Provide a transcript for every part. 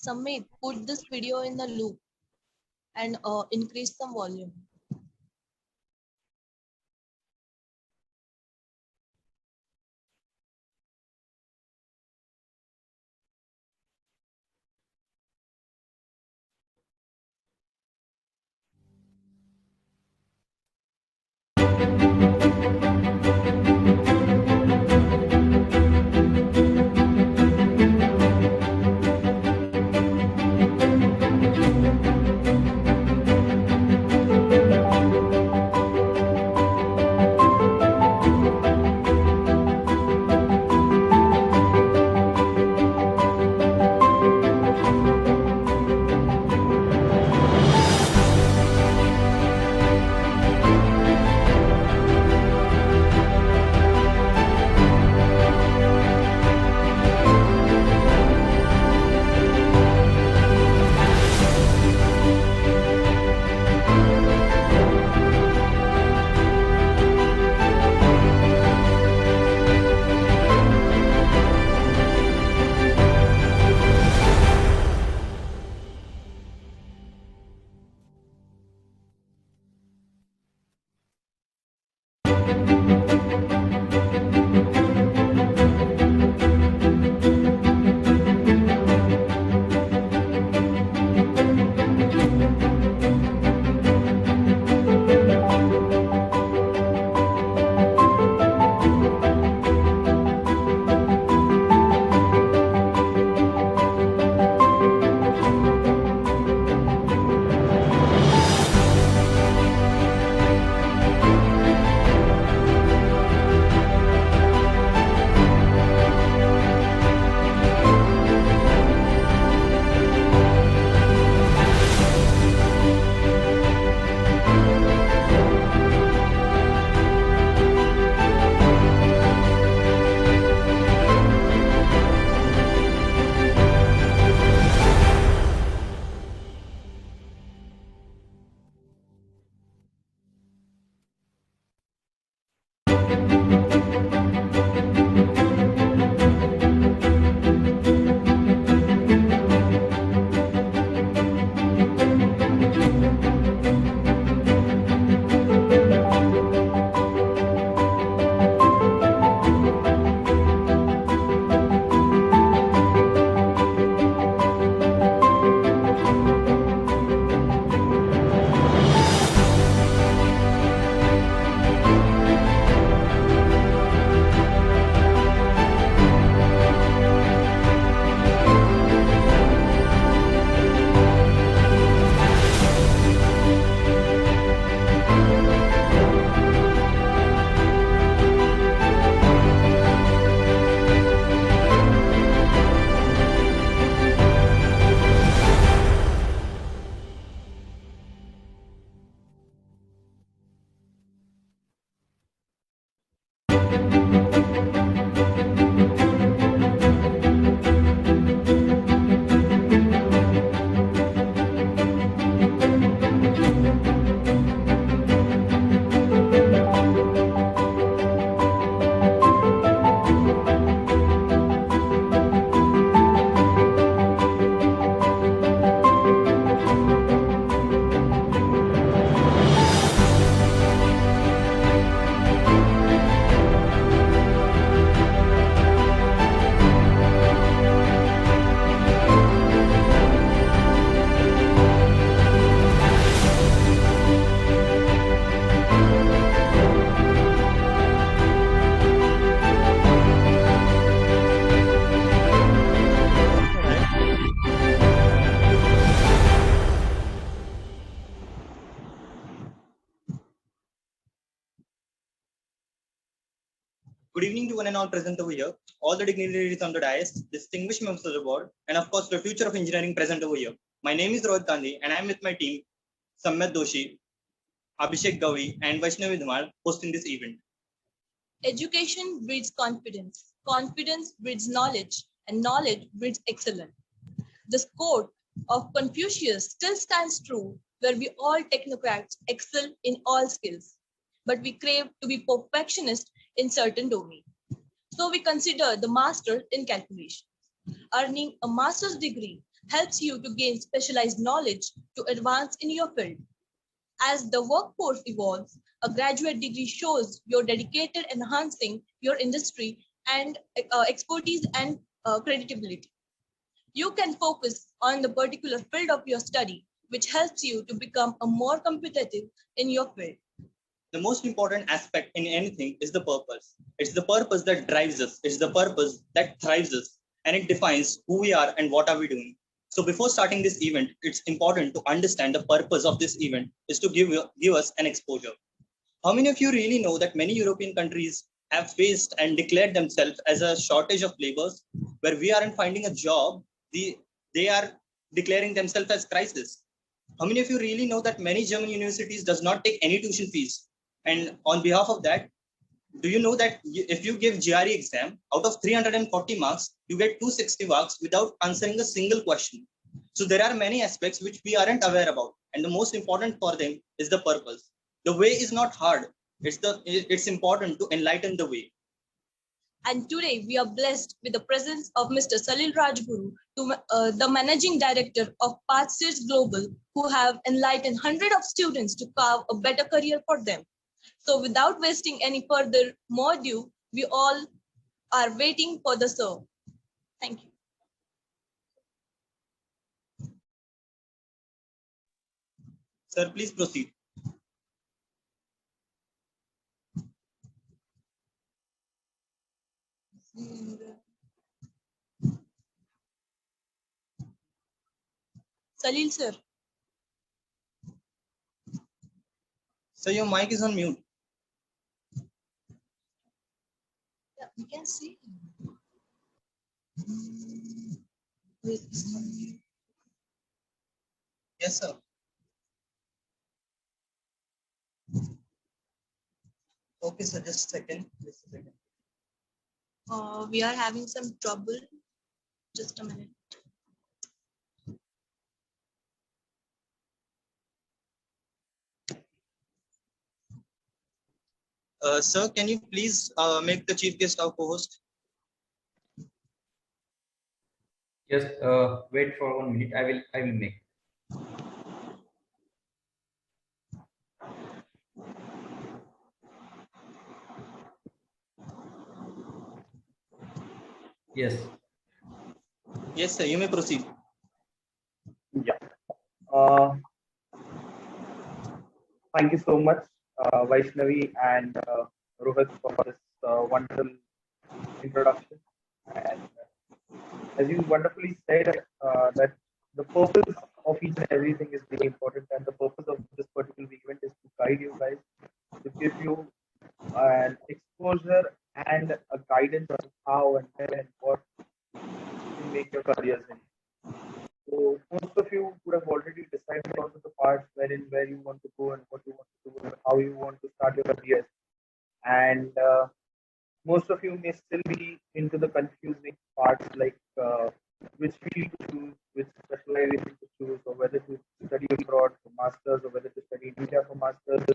Samit, put this video in the loop and increase the volume. Good evening to one and all present over here, all the dignitaries on the dais, distinguished members of the board, and of course the future of engineering present over here. My name is Rohit Gandhi and I am with my team, Samyat Doshi, Abhishek Gavi, and Vaishnavi Dhamal hosting this event. Education breeds confidence, confidence breeds knowledge, and knowledge breeds excellence. This quote of Confucius still stands true, where we all technocrats excel in all skills, but we crave to be perfectionists in certain domains. So we consider the master in calculation. Earning a master's degree helps you to gain specialized knowledge to advance in your field. As the workforce evolves, a graduate degree shows you're dedicated enhancing your industry and expertise and credibility. You can focus on the particular field of your study, which helps you to become a more competitive in your field. The most important aspect in anything is the purpose. It's the purpose that drives us. It's the purpose that thrives us, and it defines who we are and what are we doing. So before starting this event, it's important to understand the purpose of this event is to give us an exposure. How many of you really know that many European countries have faced and declared themselves as a shortage of laborers, where we aren't finding a job, they are declaring themselves as crisis. How many of you really know that many German universities does not take any tuition fees? And on behalf of that, do you know that if you give GRE exam, out of 340 marks, you get 260 marks without answering a single question? So there are many aspects which we aren't aware about. And the most important for them is the purpose. The way is not hard. It's important to enlighten the way. And today we are blessed with the presence of Mr. Salil Rajguru, the managing director of PathSearch Global, who have enlightened hundreds of students to carve a better career for them. So without wasting any further more ado, we all are waiting for the sir. Thank you. Sir, please proceed. Salil sir. So your mic is on mute. Yeah, we can see. Yes, sir. Okay, sir, just a second. Just a second. We are having some trouble. Just a minute. Sir, can you please make the chief guest our co-host? Yes, wait for 1 minute. I will make. Yes. Yes, sir, you may proceed. Yeah. Thank you so much, Vaishnavi and Rohit, for this wonderful introduction. And as you wonderfully said, that the purpose of each and everything is very important, and the purpose of this particular event is to guide you guys, to give you an exposure and a guidance on how and where and what to make your careers in. So most of you would have already decided on the parts where you want to go and what you want to do and how you want to start your career. And most of you may still be into the confusing parts like which field to choose, which specialization to choose, or whether to study abroad for masters, or whether to study in India for masters,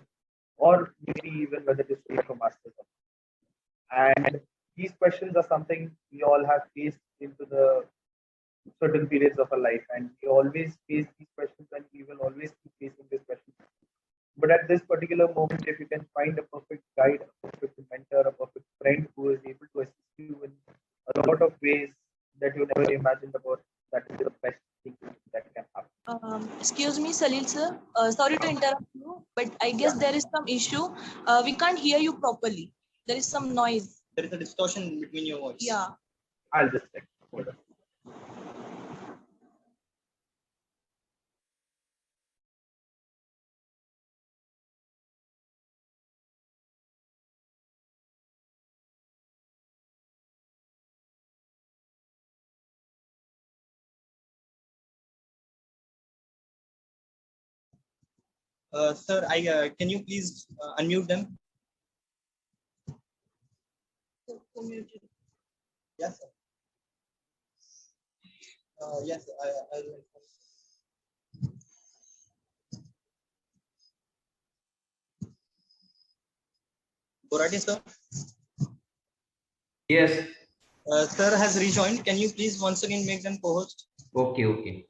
or maybe even whether to study for masters. And these questions are something we all have faced into the certain periods of our life, and we always face these questions, and we will always keep facing these questions. But at this particular moment, if you can find a perfect guide, a perfect mentor, a perfect friend who is able to assist you in a lot of ways that you never imagined about, that is the best thing that can happen. Excuse me, Salil sir. Sorry to interrupt you, but I guess there is some issue. We can't hear you properly. There is some noise. There is a distortion between your voice. Yeah. I'll just check. Hold on. Sir, can you please unmute them? Muted. Yes, sir. Yes, I will. Borati, sir. Yes. Sir has rejoined. Can you please once again make them co-host? Okay, okay.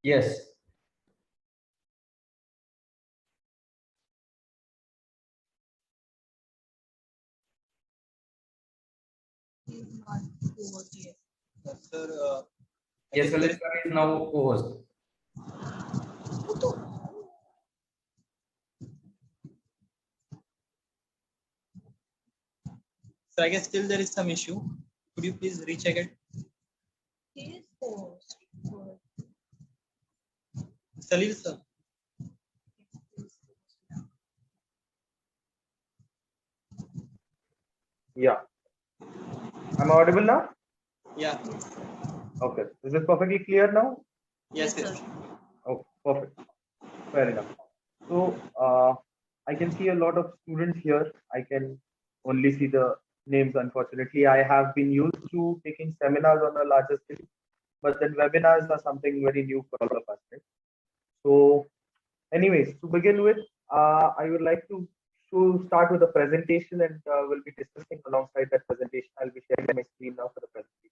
Yes. He's not over yet. Sir, I Yes, guess Lalit there is. sir is now co-host. So I guess still there is some issue. Could you please recheck it? He is host. Salil, sir. Yeah. I'm audible now? Yeah. Okay. Is it perfectly clear now? Yes, Yes, yes. sir. Okay, perfect. Fair enough. So I can see a lot of students here. I can only see the names, unfortunately. I have been used to taking seminars on a larger scale, but then webinars are something very new for all of us, right? So, anyways, to begin with, I would like to start with a presentation, and we'll be discussing alongside that presentation. I'll be sharing my screen now for the presentation.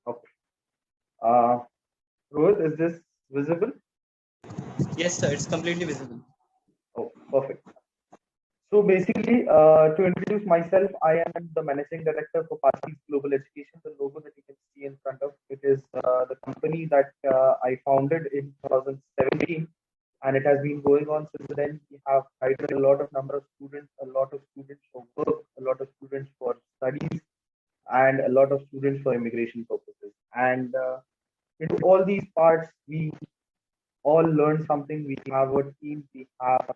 Okay. Uh, Rohit, is this visible? Yes, sir. It's completely visible. Oh, perfect. So basically, to introduce myself, I am the managing director for Parsons Global Education. The logo that you can see in front of it is the company that I founded in 2017, and it has been going on since then. We have hired a lot of number of students, a lot of students for work, a lot of students for studies, and a lot of students for immigration purposes. And into all these parts, we all learn something. We have a team. We have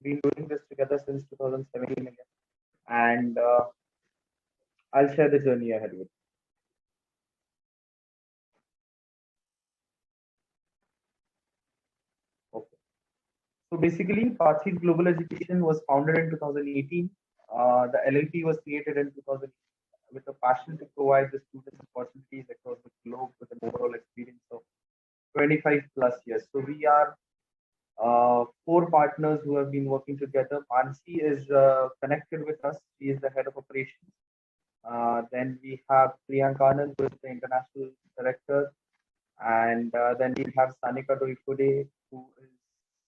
been doing this together since 2017 again, and I'll share the journey ahead with you. Okay. So basically, Pathseed Global Education was founded in 2018. The LLP was created in 2000 with a passion to provide the students opportunities across the globe with an overall experience of 25 plus years. So we are four partners who have been working together. Mansi is connected with us. She is the head of operations. Then we have Priyanka Anand, who is the international director. And then we have Sanika Doifode, who is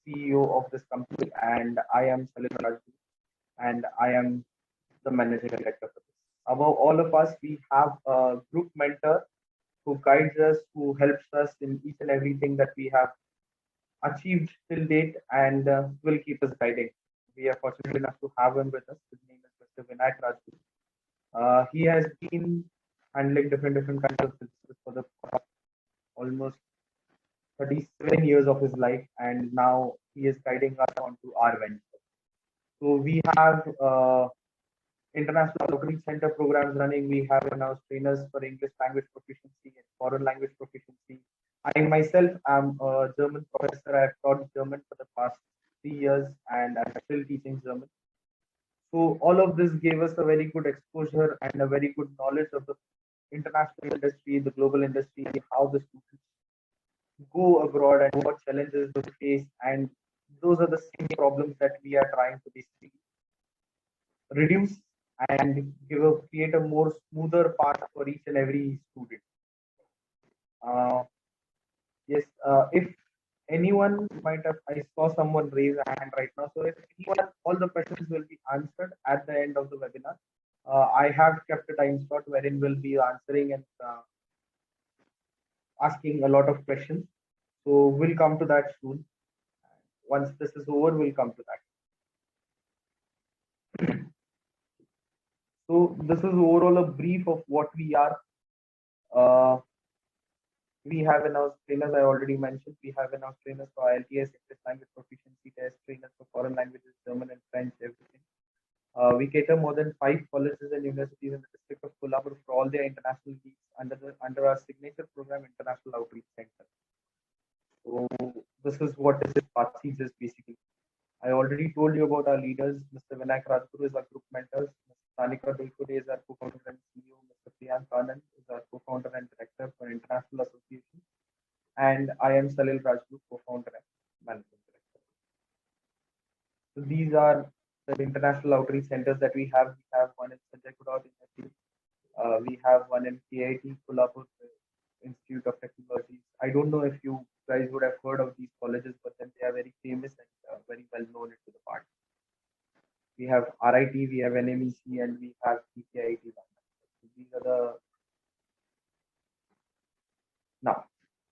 CEO of this company. And I am Salil Raju, and I am the managing director for this. Above all of us, we have a group mentor who guides us, who helps us in each and everything that we have achieved till date, and will keep us guiding. We are fortunate enough to have him with us. His name is Mr. Vinayak Raju. He has been handling different kinds of businesses for the past almost 37 years of his life, and now he is guiding us onto our venture. So we have international outreach center programs running. We have announced trainers for English language proficiency and foreign language proficiency. I myself am a German professor. I have taught German for the past 3 years, and I'm still teaching German. So all of this gave us a very good exposure and a very good knowledge of the international industry, the global industry, how the students go abroad and what challenges they face. And those are the same problems that we are trying to basically reduce and create a more smoother path for each and every student. Uh, yes, if anyone might have, I saw someone raise a hand right now. So if anyone, all the questions will be answered at the end of the webinar. I have kept a time slot wherein we'll be answering and asking a lot of questions. So we'll come to that soon. Once this is over, we'll come to that. So this is overall a brief of what we are. Uh, we have in-house trainers, I already mentioned. We have in-house trainers for IELTS, English language proficiency test, trainers for foreign languages, German and French, everything. We cater more than 5 colleges and universities in the district of Kolhapur for all their international needs under our signature program, International Outreach Center. So this is what is Patsies is basically. I already told you about our leaders. Mr. Vinayak Rajguru is our group mentors. Ms. Tanika Dulkode is our co-founder and CEO. Mr. Priyank Anand is our co-founder and director for International Association. And I am Salil Rajguru, co-founder and managing director. So these are the international outreach centers that we have. We have one in Sanjay Gurad University. We have one in KIT, Kolhapur Institute of Technology. I don't know if you guys would have heard of these colleges, but then they are very famous and very well known into the part. We have RIT, we have NMEC, and we have PKIT. So these are the. Now,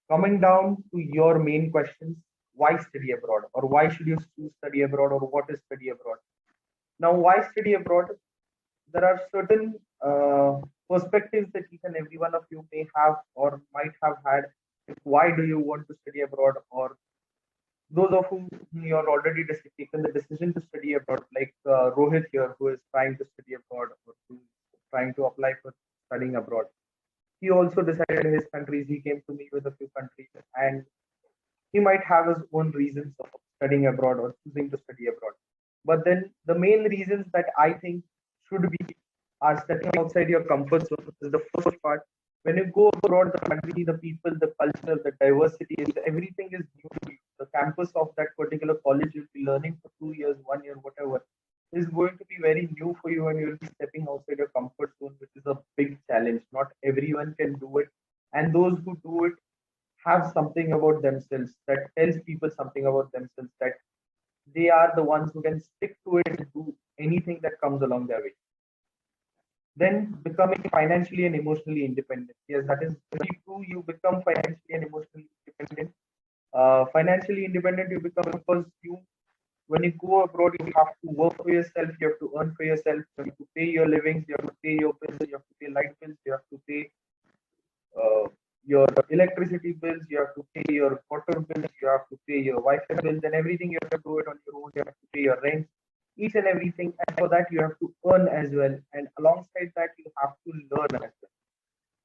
coming down to your main questions, why study abroad, or why should you choose study abroad, or what is study abroad? Now, why study abroad? There are certain perspectives that each and every one of you may have or might have had. Why do you want to study abroad, or those of whom you are already taken the decision to study abroad, like Rohit here, who is trying to study abroad or who is trying to apply for studying abroad. He also decided his countries. He came to me with a few countries, and he might have his own reasons of studying abroad or choosing to study abroad. But then the main reasons that I think should be are stepping outside your comfort zone. This is the first part. When you go abroad, the country, the people, the culture, the diversity, everything is new to you. The campus of that particular college you'll be learning for 2 years, 1 year, whatever, is going to be very new for you, and you'll be stepping outside your comfort zone, which is a big challenge. Not everyone can do it, and those who do it have something about themselves that tells people something about themselves, that they are the ones who can stick to it and do anything that comes along their way. Then becoming financially and emotionally independent. Yes, that is very true. You become financially and emotionally independent. Financially independent you become because when you go abroad, you have to work for yourself, you have to earn for yourself, you have to pay your livings, you have to pay your bills, you have to pay light bills, you have to pay your electricity bills, you have to pay your water bills, you have to pay your Wi-Fi bills, and everything you have to do it on your own. You have to pay your rent, each and everything, and for that you have to earn as well. And alongside that, you have to learn as well,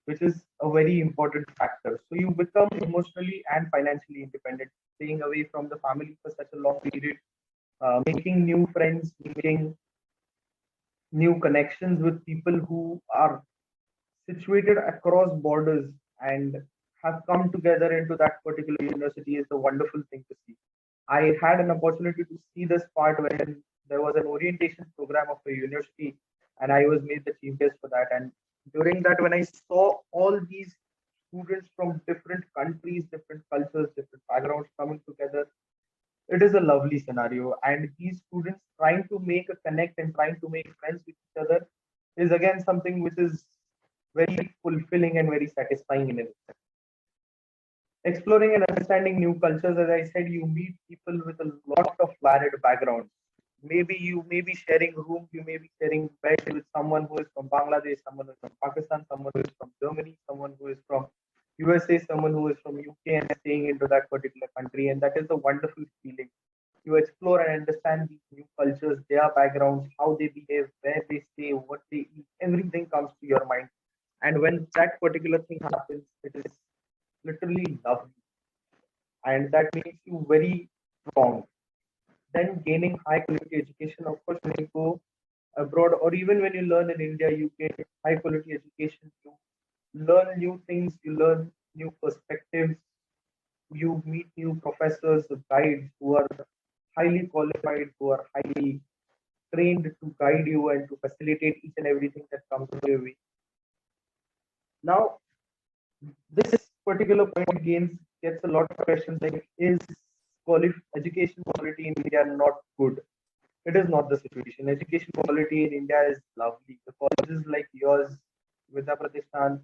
which is a very important factor. So you become emotionally and financially independent, staying away from the family for such a long period, making new friends, making new connections with people who are situated across borders and have come together into that particular university is a wonderful thing to see. I had an opportunity to see this part when there was an orientation program of a university, and I was made the chief guest for that. And during that, when I saw all these students from different countries, different cultures, different backgrounds coming together, it is a lovely scenario. And these students trying to make a connect and trying to make friends with each other is again something which is very fulfilling and very satisfying in itself. Exploring and understanding new cultures, as I said, you meet people with a lot of varied backgrounds. Maybe you may be sharing rooms, you may be sharing bed with someone who is from Bangladesh, someone who is from Pakistan, someone who is from Germany, someone who is from USA, someone who is from UK and staying into that particular country. And that is a wonderful feeling. You explore and understand these new cultures, their backgrounds, how they behave, where they stay, what they eat, everything comes to your mind. And when that particular thing happens, it is literally lovely. And that makes you very strong. Then gaining high quality education, of course, when you go abroad or even when you learn in India, you get high quality education. You learn new things, you learn new perspectives, you meet new professors, guides who are highly qualified, who are highly trained to guide you and to facilitate each and everything that comes your way. Now, this particular point gets a lot of questions like, is education quality in India not good? It is not the situation. Education quality in India is lovely. The colleges like yours, Vidya Pratishthan,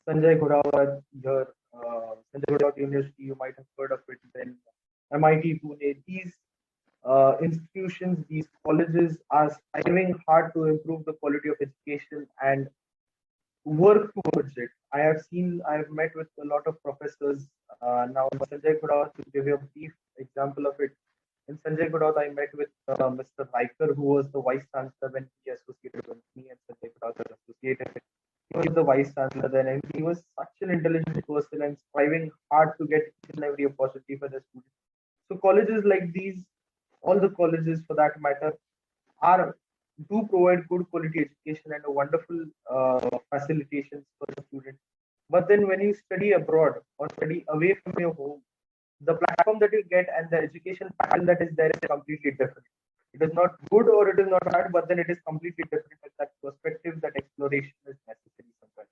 Sanjay Ghodawat, here, Sanjay Gurdjieff University, you might have heard of it. Then MIT Pune. These institutions, these colleges are striving hard to improve the quality of education and work towards it. I've met with a lot of professors. Now, Sanjay Gurdjieff, to give you a brief example of it, in Sanjay Gurdjieff, I met with Mr. Riker, who was the vice chancellor when he associated with me, and Sanjay Gurdjieff was associated. He was the vice chancellor then, and he was such an intelligent person and striving hard to get each and every opportunity for the students. So colleges like these, all the colleges for that matter, are do provide good quality education and a wonderful facilitations for the student. But then when you study abroad or study away from your home, the platform that you get and the education pattern that is there is completely different. It is not good or it is not bad, but then it is completely different. And that perspective, that exploration is necessary sometimes.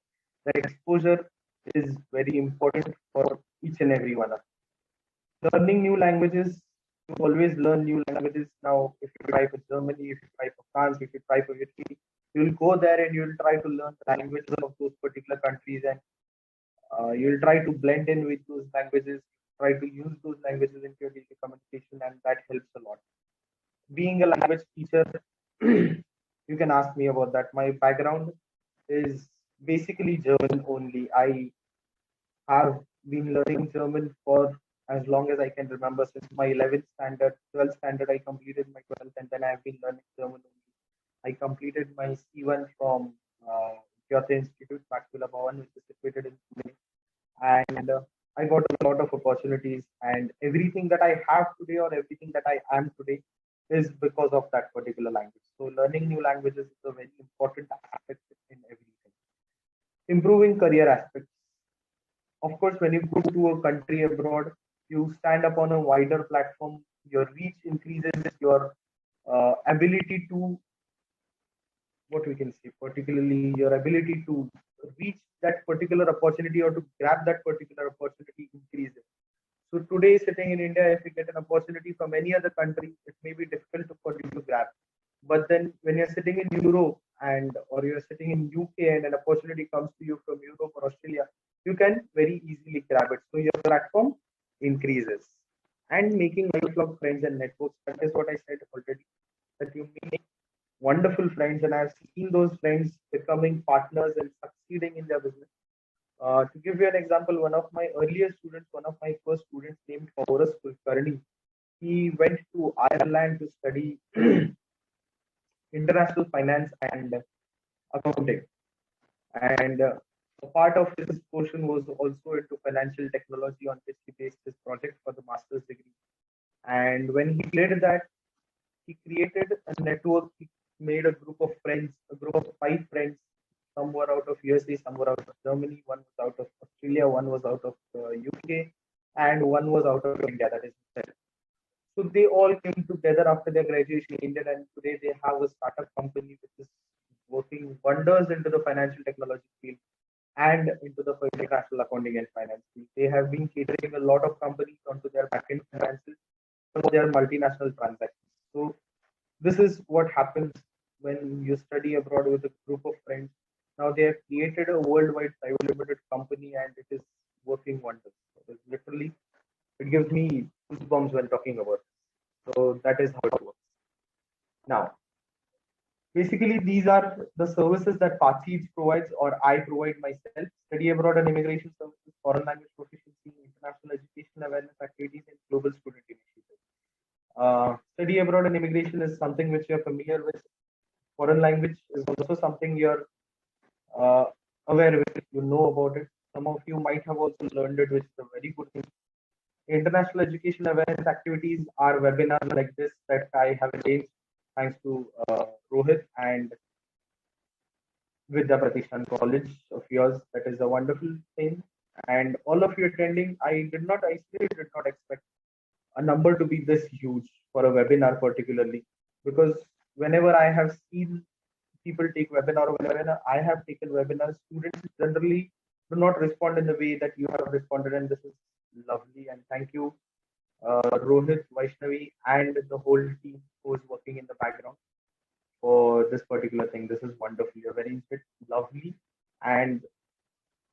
That exposure is very important for each and every one of us. Learning new languages, you always learn new languages. Now, if you try for Germany, if you try for France, if you try for Italy, you'll go there and you'll try to learn the languages of those particular countries, and you'll try to blend in with those languages, try to use those languages into your daily communication, and that helps a lot. Being a language teacher, you can ask me about that. My background is basically German only. I have been learning German for as long as I can remember, since my 11th standard, 12th standard. I completed my 12th, and then I have been learning German only. I completed my C1 from Goethe Institute, Maxwell Bhavan, which is situated in Pune. And I got a lot of opportunities, and everything that I have today or everything that I am today is because of that particular language. So learning new languages is a very important aspect in everything. Improving career aspects. Of course, when you go to a country abroad, you stand up on a wider platform, your reach increases, your ability to, what we can say, particularly your ability to reach that particular opportunity or to grab that particular opportunity increases. So today, sitting in India, if you get an opportunity from any other country, it may be difficult for you to grab. But then when you're sitting in Europe and or you're sitting in UK and an opportunity comes to you from Europe or Australia, you can very easily grab it. So your platform increases. And making lifelong friends and networks, that is what I said already, that you make wonderful friends, and I've seen those friends becoming partners and succeeding in their business. To give you an example, one of my earlier students, one of my first students named Faurus Kulkarni, he went to Ireland to study international finance and accounting. And a part of his portion was also into financial technology, on which he based his project for the master's degree. And when he did that, he created a network. He made a group of friends, a group of 5 friends. Some were out of USA, some were out of Germany, one was out of Australia, one was out of UK, and one was out of India. That is Israel. So they all came together after their graduation in India, and today they have a startup company which is working wonders into the financial technology field and into the international accounting and finance field. They have been catering a lot of companies onto their backend finances for their multinational transactions. So this is what happens when you study abroad with a group of friends. Now they have created a worldwide private limited company, and it is working wonders. It is literally, it gives me goosebumps when talking about it. So that is how it works. Now, basically, these are the services that Pathseeds provides or I provide myself: study abroad and immigration services, foreign language proficiency, international education awareness activities, and global student initiatives. Study abroad and immigration is something which you're familiar with. Foreign language is also something you're aware with, you know about it. Some of you might have also learned it, which is a very good thing. International education awareness activities are webinars like this that I have arranged thanks to Rohit and Vidya Pratishan College of yours. That is a wonderful thing. And all of you attending, I still did not expect a number to be this huge for a webinar, particularly because whenever I have seen people take webinar or whenever I have taken webinars, students generally do not respond in the way that you have responded, and this is lovely. And thank you, Rohit, Vaishnavi, and the whole team who is working in the background for this particular thing. This is wonderful. You're very lovely, and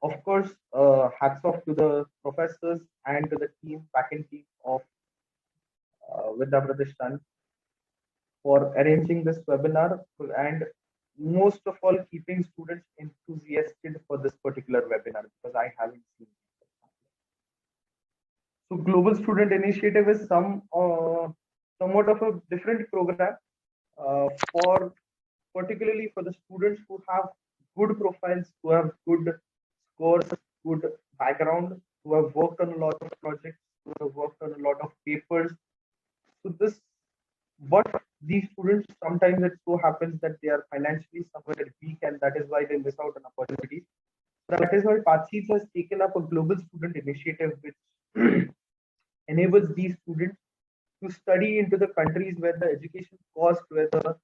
of course, hats off to the professors and to the team, backend team of Vidya Pratishthan for arranging this webinar and most of all keeping students enthusiastic for this particular webinar because I haven't seen it. So Global Student Initiative is somewhat of a different program for particularly for the students who have good profiles, who have good scores, good background, who have worked on a lot of projects, who have worked on a lot of papers. So this, what these students sometimes it so happens that they are financially somewhere weak, and that is why they miss out on opportunities. That is why Pathseeds has taken up a global student initiative which enables these students to study into the countries where the education cost, where the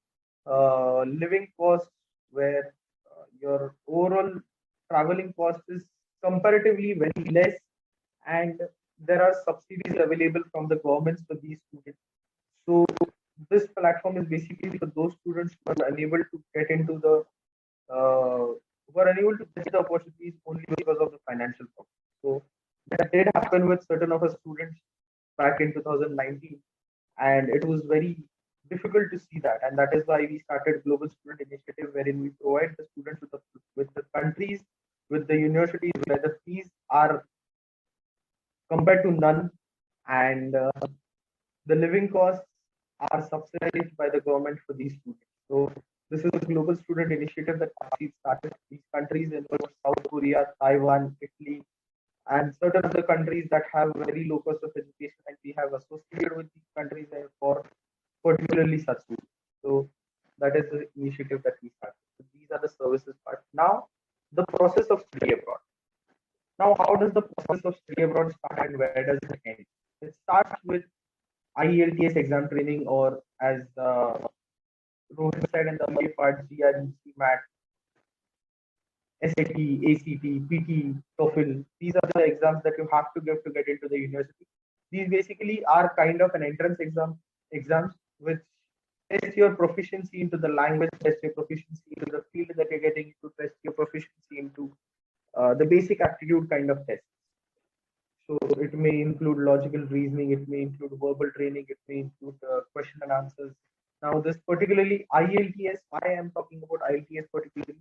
living cost, where your overall traveling cost is comparatively very less, and there are subsidies available from the governments for these students. So this platform is basically for those students who are unable to get into the who are unable to get the opportunities only because of the financial problem. So that did happen with certain of our students back in 2019, and it was very difficult to see that, and that is why we started Global Student Initiative, wherein we provide the students with the countries, with the universities where the fees are compared to none, and the living costs are subsidized by the government for these students. So this is a global student initiative that actually started. These countries include South Korea, Taiwan, Italy, and certain other countries that have very low cost of education, and we have associated with these countries for particularly such students. So that is the initiative that we started. So these are the services part. Now, the process of study abroad. Now, how does the process of study abroad start and where does it end? It starts with IELTS exam training, or as Rohit said in the earlier part, GRE, CMAT, SAT, ACT, PT, TOEFL. These are the exams that you have to give to get into the university. These basically are kind of an entrance exams which test your proficiency into the language, test your proficiency into the field that you're getting to, test your proficiency into the basic aptitude kind of test. So it may include logical reasoning, it may include verbal training, it may include question and answers. Now, this particularly IELTS, why I am talking about IELTS particularly,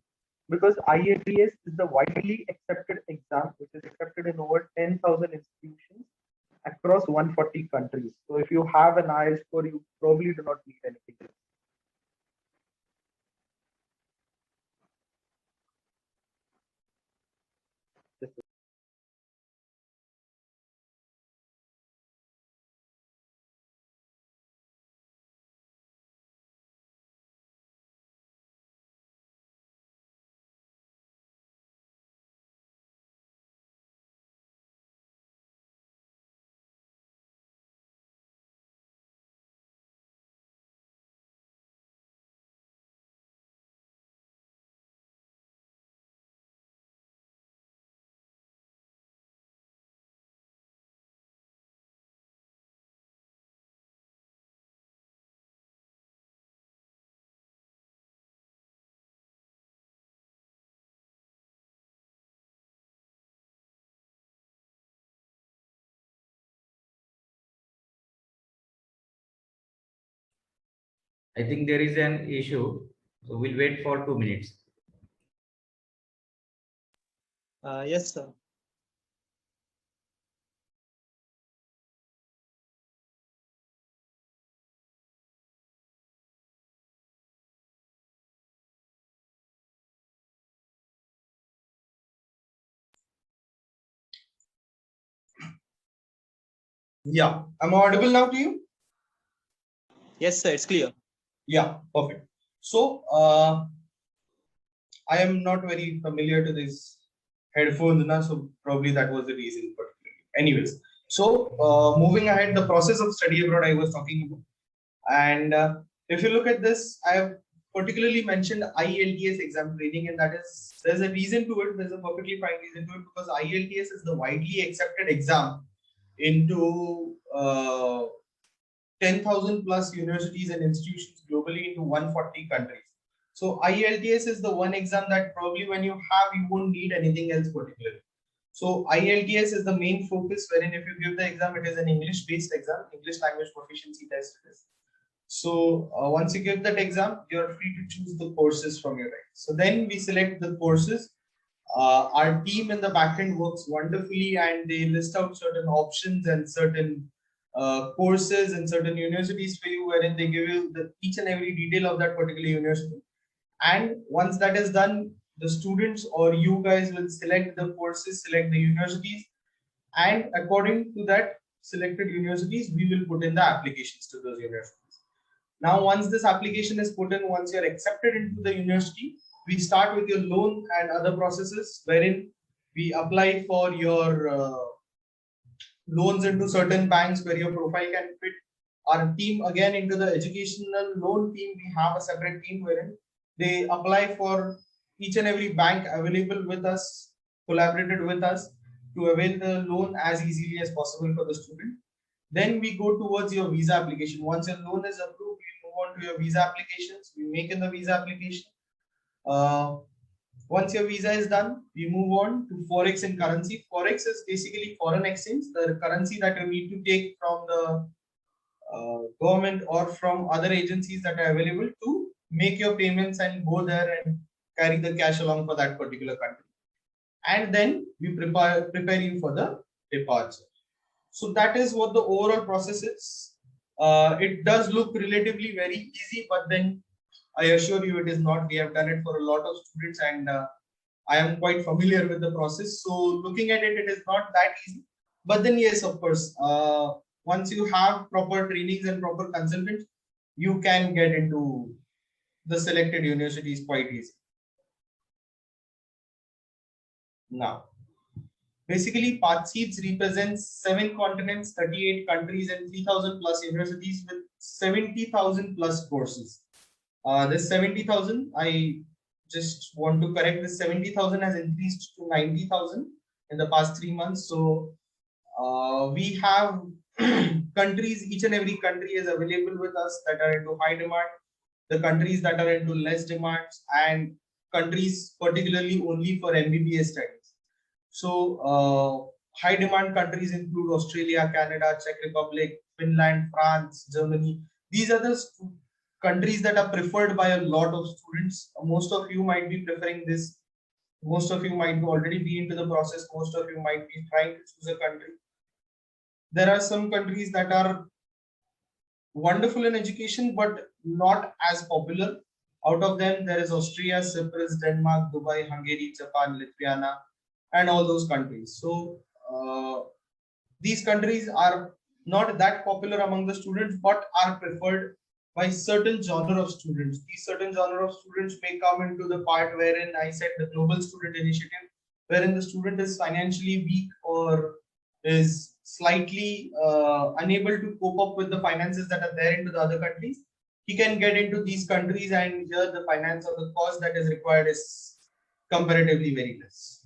because IELTS is the widely accepted exam, which is accepted in over 10,000 institutions across 140 countries. So if you have an IELTS score, you probably do not need anything else. I think there is an issue, so we'll wait for 2 minutes. Yes, sir. Yeah, I'm audible now to you? Yes, sir, it's clear. Yeah, perfect. So, I am not very familiar to these headphones now, so probably that was the reason. Particularly, anyways, so moving ahead, the process of study abroad I was talking about, and if you look at this, I have particularly mentioned IELTS exam training, and that is there's a reason to it. There's a perfectly fine reason to it because IELTS is the widely accepted exam into 10,000 plus universities and institutions globally into 140 countries. So IELTS is the one exam that probably when you have, you won't need anything else particularly. So IELTS is the main focus, wherein if you give the exam, it is an English-based exam, English language proficiency test it is. So once you give that exam, you're free to choose the courses from your end. So then we select the courses. Our team in the backend works wonderfully, and they list out certain options and certain courses and certain universities for you, wherein they give you each and every detail of that particular university. And once that is done, the students or you guys will select the courses, select the universities, and according to that selected universities, we will put in the applications to those universities. Now, once this application is put in, once you're accepted into the university, we start with your loan and other processes, wherein we apply for your loans into certain banks where your profile can fit. Our team, again, into the educational loan team, we have a separate team wherein they apply for each and every bank available with us, collaborated with us to avail the loan as easily as possible for the student. Then we go towards your visa application. Once your loan is approved, we move on to your visa applications. We make in the visa application. Once your visa is done, we move on to Forex and currency. Forex is basically foreign exchange, the currency that you need to take from the government or from other agencies that are available to make your payments and go there and carry the cash along for that particular country. And then we prepare you for the departure. So that is what the overall process is. It does look relatively very easy, but then I assure you it is not. We have done it for a lot of students, and I am quite familiar with the process. So looking at it, it is not that easy. But then yes, of course, once you have proper trainings and proper consultants, you can get into the selected universities quite easy. Now, basically, Pathseeds represents 7 continents, 38 countries, and 3,000 plus universities with 70,000 plus courses. This 70,000, I just want to correct, this 70,000 has increased to 90,000 in the past 3 months. So we have countries, each and every country is available with us that are into high demand, the countries that are into less demands, and countries particularly only for MBBS studies. So high demand countries include Australia, Canada, Czech Republic, Finland, France, Germany. These are the countries that are preferred by a lot of students. Most of you might be preferring this. Most of you might already be into the process. Most of you might be trying to choose a country. There are some countries that are wonderful in education, but not as popular. Out of them, there is Austria, Cyprus, Denmark, Dubai, Hungary, Japan, Lithuania, and all those countries. So these countries are not that popular among the students, but are preferred by certain genre of students. These certain genre of students may come into the part wherein I said the Global Student Initiative, wherein the student is financially weak or is slightly unable to cope up with the finances that are there into the other countries. He can get into these countries, and here the finance or the cost that is required is comparatively very less.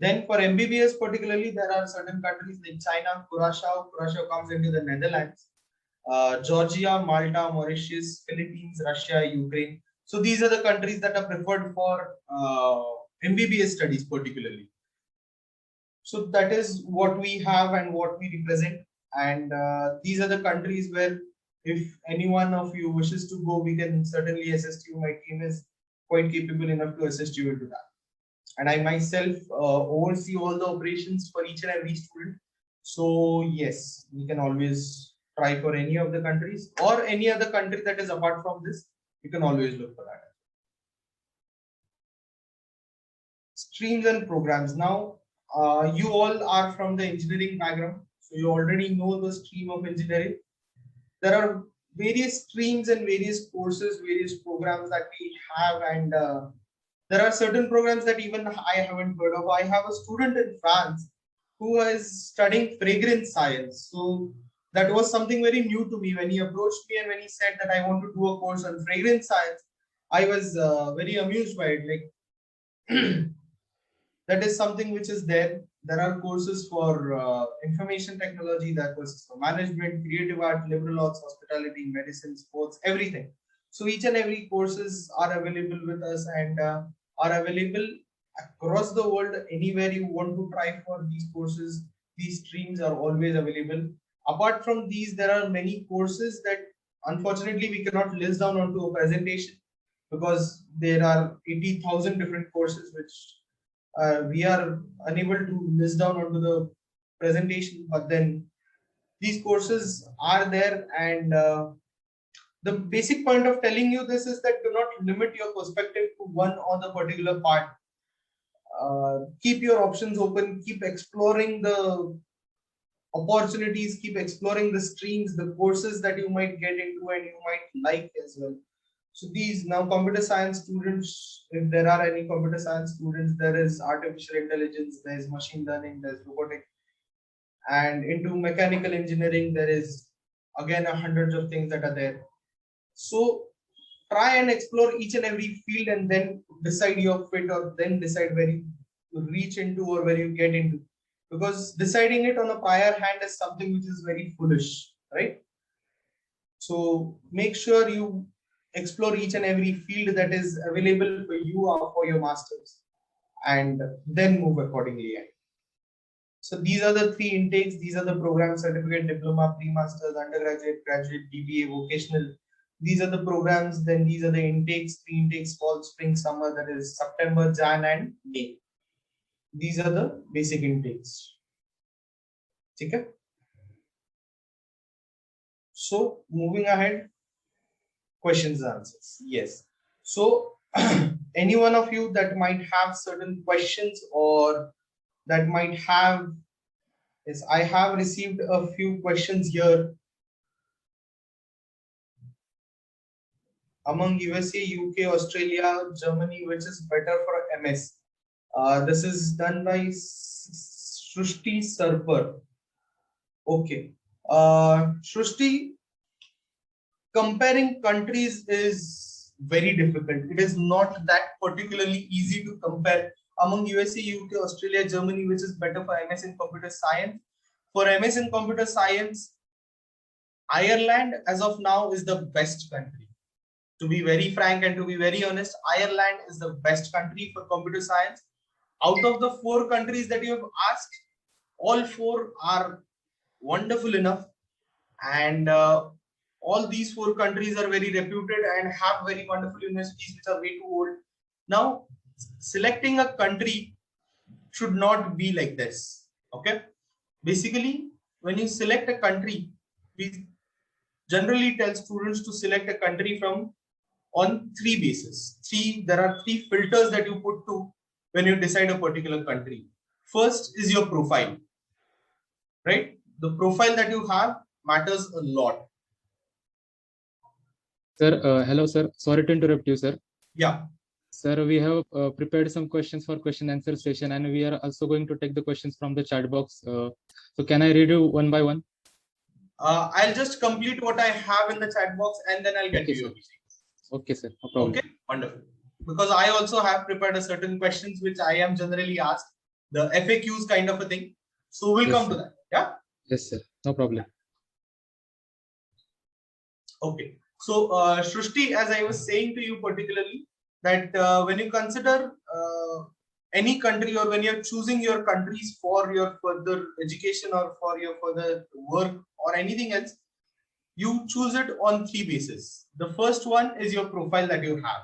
Then for MBBS particularly, there are certain countries like China, Curacao comes into the Netherlands, Georgia, Malta, Mauritius, Philippines, Russia, Ukraine. So these are the countries that are preferred for MBBS studies particularly. So that is what we have and what we represent. And these are the countries where if any one of you wishes to go, we can certainly assist you. My team is quite capable enough to assist you into that. And I myself oversee all the operations for each and every student. So yes, we can always try for any of the countries or any other country that is apart from this. You can always look for that. Streams and programs. Now, you all are from the engineering background, so you already know the stream of engineering. There are various streams and various courses, various programs that we have, and there are certain programs that even I haven't heard of. I have a student in France who is studying fragrance science. So that was something very new to me when he approached me and when he said that I want to do a course on fragrance science. I was very amused by it. Like that is something which is there. There are courses for information technology, that was for management, creative art, liberal arts, hospitality, medicine, sports, everything. So each and every courses are available with us and are available across the world, anywhere you want to try for these courses, these streams are always available. Apart from these, there are many courses that unfortunately we cannot list down onto a presentation because there are 80,000 different courses which we are unable to list down onto the presentation. But then these courses are there, and the basic point of telling you this is that do not limit your perspective to one or the particular part. Keep your options open, keep exploring the opportunities, keep exploring the streams, the courses that you might get into and you might like as well. So these now computer science students, if there are any computer science students, there is artificial intelligence, there is machine learning, there's robotics, and into mechanical engineering, there is again hundreds of things that are there. So try and explore each and every field and then decide your fit, or then decide where you reach into or where you get into, because deciding it on a prior hand is something which is very foolish, right? So make sure you explore each and every field that is available for you or for your masters, and then move accordingly. So these are the 3 intakes. These are the program: certificate, diploma, pre-masters, undergraduate, graduate, DBA, vocational. These are the programs. Then these are the intakes: 3 intakes, fall, spring, summer, that is September, Jan and May. These are the basic intakes. Okay. So moving ahead, questions and answers. Yes. So any one of you that might have certain questions or that might have, yes, I have received a few questions here. Among USA, UK, Australia, Germany, which is better for MS? This is done by Srushti Sarpar. Okay. Srushti, comparing countries is very difficult. It is not that particularly easy to compare among USA, UK, Australia, Germany, which is better for MS in computer science. For MS in computer science, Ireland as of now is the best country. To be very frank and to be very honest, Ireland is the best country for computer science. Out of the 4 countries that you have asked, all 4 are wonderful enough, and all these 4 countries are very reputed and have very wonderful universities which are way too old. Now, selecting a country should not be like this. Okay, basically, when you select a country, we generally tell students to select a country on 3 bases. There are 3 filters that you put to when you decide a particular country. First is your profile, right? The profile that you have matters a lot. Sir, hello, sir. Sorry to interrupt you, sir. Yeah. Sir, we have prepared some questions for question answer session, and we are also going to take the questions from the chat box. So can I read you one by one? I'll just complete what I have in the chat box and then I'll get to you. Okay, sir. No problem. Okay, wonderful. Because I also have prepared a certain questions which I am generally asked, the FAQs kind of a thing. So we'll come to that. Yeah. Yes, sir. No problem. Okay. So Srushti, as I was saying to you particularly, that when you consider any country, or when you're choosing your countries for your further education or for your further work or anything else, you choose it on 3 bases. The first one is your profile that you have.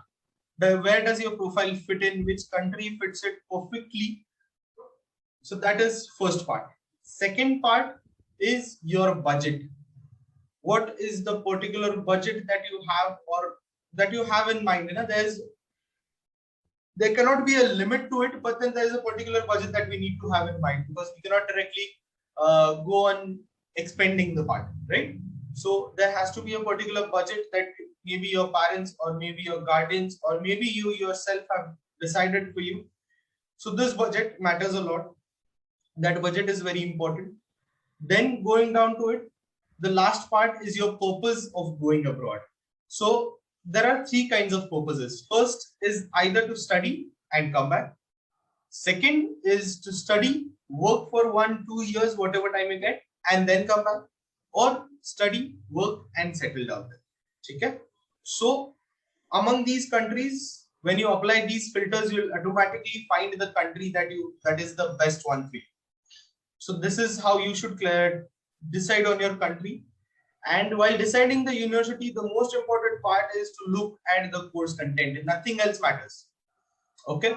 Where does your profile fit in? Which country fits it perfectly? So that is first part. Second part is your budget. What is the particular budget that you have, or that you have in mind? You know, there cannot be a limit to it, but then there is a particular budget that we need to have in mind, because we cannot directly go on expending the part, right? So there has to be a particular budget that maybe your parents or maybe your guardians or maybe you yourself have decided for you. So this budget matters a lot. That budget is very important. Then going down to it, the last part is your purpose of going abroad. So there are 3 kinds of purposes. First is either to study and come back. Second is to study, work for 1-2 years, whatever time you get, and then come back, or study, work, and settle down there. Okay? So among these countries, When you apply these filters, you'll automatically find the country that is the best one for you. So this is how you should decide on your country. And while deciding the university, the most important part is to look at the course content. Nothing else matters. Okay?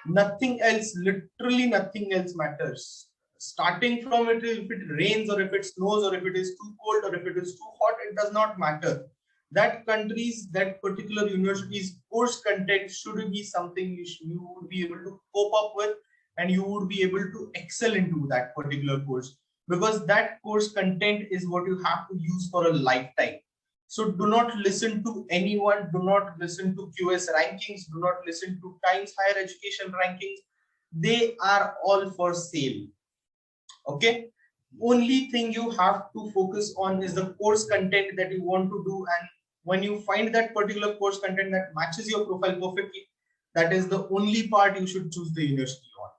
Nothing else, literally nothing else matters. Starting from it, if it rains or if it snows or if it is too cold or if it is too hot, it does not matter. That country's, that particular university's course content should be something you would be able to cope up with, and you would be able to excel into that particular course, because that course content is what you have to use for a lifetime. So do not listen to anyone, do not listen to QS rankings, do not listen to Times Higher Education rankings. They are all for sale. Okay? Only thing you have to focus on is the course content that you want to do, and when you find that particular course content that matches your profile perfectly, that is the only part you should choose the university on.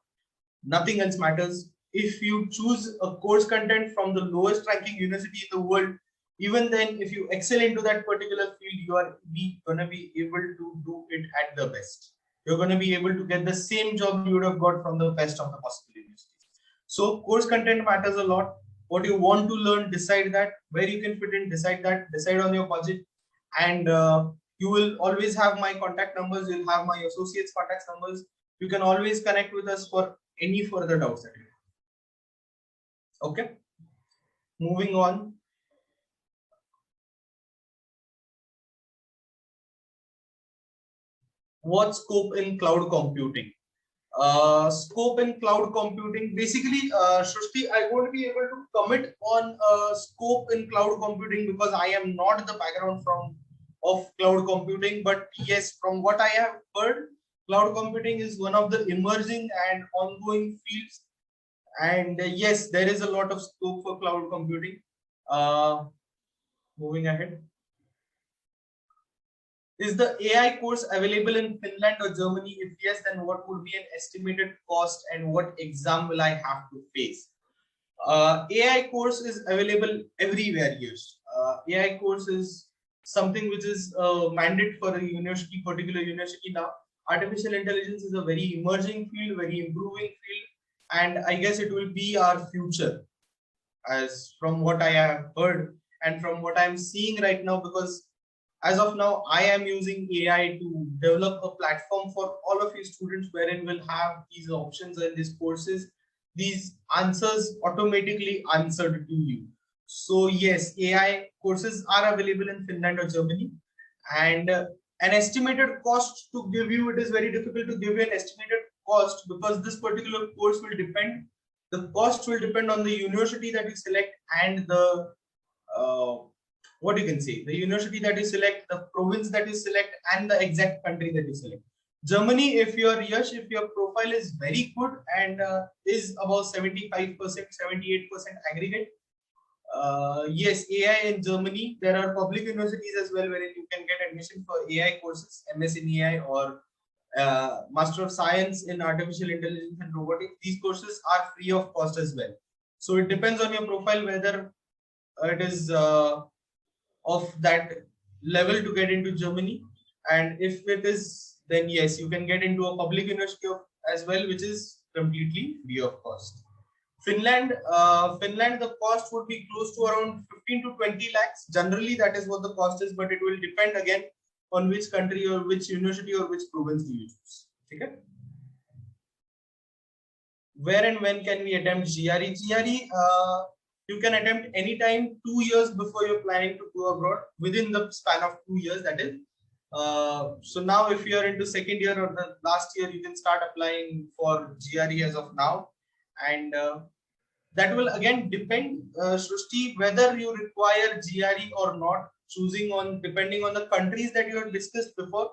Nothing else matters. If you choose a course content from the lowest ranking university in the world, even then, if you excel into that particular field, you are going to be able to do it at the best. You're going to be able to get the same job you would have got from the best of the possible universities. So course content matters a lot. What you want to learn, decide that. Where you can fit in, decide that. Decide on your budget. And you will always have my contact numbers. You'll have my associates' contact numbers. You can always connect with us for any further doubts that you have. Okay. Moving on. What scope in cloud computing? Scope in cloud computing, basically, Shrishti, I won't be able to commit on scope in cloud computing because I am not the background of cloud computing. But yes, from what I have heard, cloud computing is one of the emerging and ongoing fields. And yes, there is a lot of scope for cloud computing. Moving ahead. Is the AI course available in Finland or Germany? If yes, then what would be an estimated cost and what exam will I have to face? AI course is available everywhere. Yes, AI course is something which is mandate for a university, particular university now. Artificial intelligence is a very emerging field, very improving field, and I guess it will be our future, as from what I have heard and from what I am seeing right now, because as of now, I am using AI to develop a platform for all of you students wherein we'll have these options and these courses, these answers automatically answered to you. So yes, AI courses are available in Finland or Germany, and an estimated cost to give you, it is very difficult to give you an estimated cost because this particular course will depend, the cost will depend on the university that you select and the what you can say, the university that you select, the province that you select, and the exact country that you select. Germany, if your profile is very good and is about 75%, 78% aggregate, yes, AI in Germany, there are public universities as well wherein you can get admission for AI courses, MS in AI or Master of Science in Artificial Intelligence and Robotics. These courses are free of cost as well. So it depends on your profile whether it is of that level to get into Germany, and if it is, then yes, you can get into a public university as well, which is completely free of cost. Finland, the cost would be close to around 15 to 20 lakhs. Generally, that is what the cost is, but it will depend again on which country or which university or which province do you choose. Okay. Where and when can we attempt GRE? GRE, you can attempt anytime 2 years before you're planning to go abroad, within the span of 2 years, that is. So now if you are into second year or the last year, you can start applying for GRE as of now. And that will again depend, Shrishti, whether you require GRE or not, depending on the countries that you have discussed before.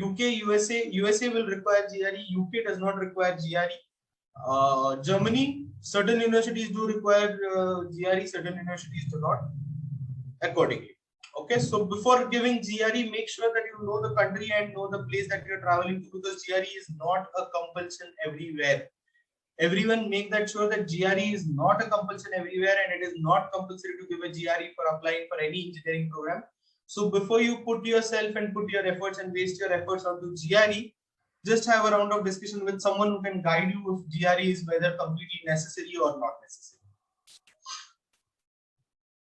UK, USA will require GRE, UK does not require GRE. Germany, certain universities do require GRE, certain universities do not, accordingly. Okay, so before giving GRE, make sure that you know the country and know the place that you're traveling to, because GRE is not a compulsion everywhere. Everyone make that sure that GRE is not a compulsion everywhere, and it is not compulsory to give a GRE for applying for any engineering program. So before you put yourself and put your efforts and waste your efforts onto GRE, just have a round of discussion with someone who can guide you if GRE is whether completely necessary or not necessary.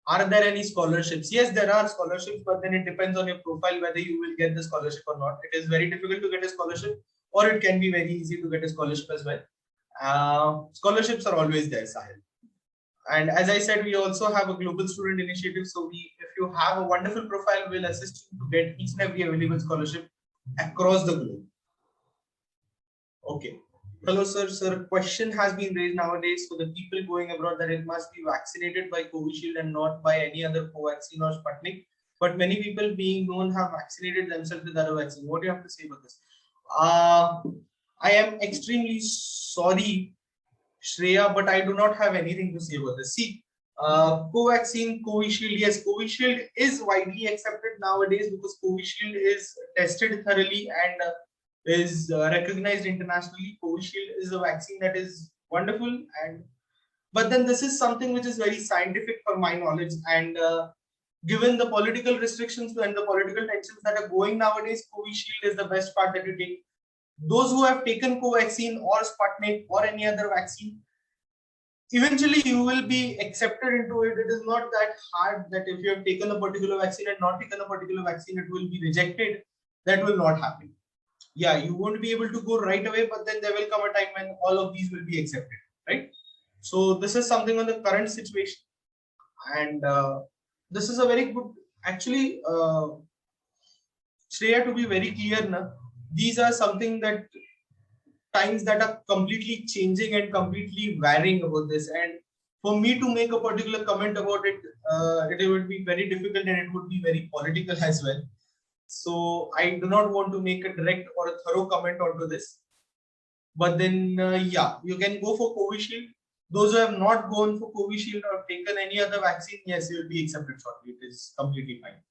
Are there any scholarships? Yes, there are scholarships, but then it depends on your profile whether you will get the scholarship or not. It is very difficult to get a scholarship, or it can be very easy to get a scholarship as well. Scholarships are always there, Sahil. And as I said, we also have a global student initiative. So if you have a wonderful profile, we'll assist you to get each and every available scholarship across the globe. Okay. Hello, sir. Sir, question has been raised nowadays for the people going abroad that it must be vaccinated by Covishield and not by any other Covaxin or Sputnik. But many people being known have vaccinated themselves with other vaccine. What do you have to say about this? I am extremely sorry, Shreya, but I do not have anything to say about this. See, Covaxin, Covishield, yes, Covishield is widely accepted nowadays because Covishield is tested thoroughly and is recognized internationally. Covishield is a vaccine that is wonderful, but then this is something which is very scientific for my knowledge, and given the political restrictions and the political tensions that are going nowadays, Covishield is the best part that you take. Those who have taken Covaxin or Sputnik or any other vaccine, eventually you will be accepted into it. It is not that hard that if you have taken a particular vaccine and not taken a particular vaccine, it will be rejected. That will not happen. Yeah, you won't be able to go right away, but then there will come a time when all of these will be accepted, right? So this is something on the current situation, and this is a very good, actually, Shreya, to be very clear now, these are something that times that are completely changing and completely varying about this, and for me to make a particular comment about it, it would be very difficult and it would be very political as well. So I do not want to make a direct or a thorough comment onto this. But then, yeah, you can go for Covishield. Those who have not gone for Covishield or taken any other vaccine, yes, you will be accepted shortly. It is completely fine.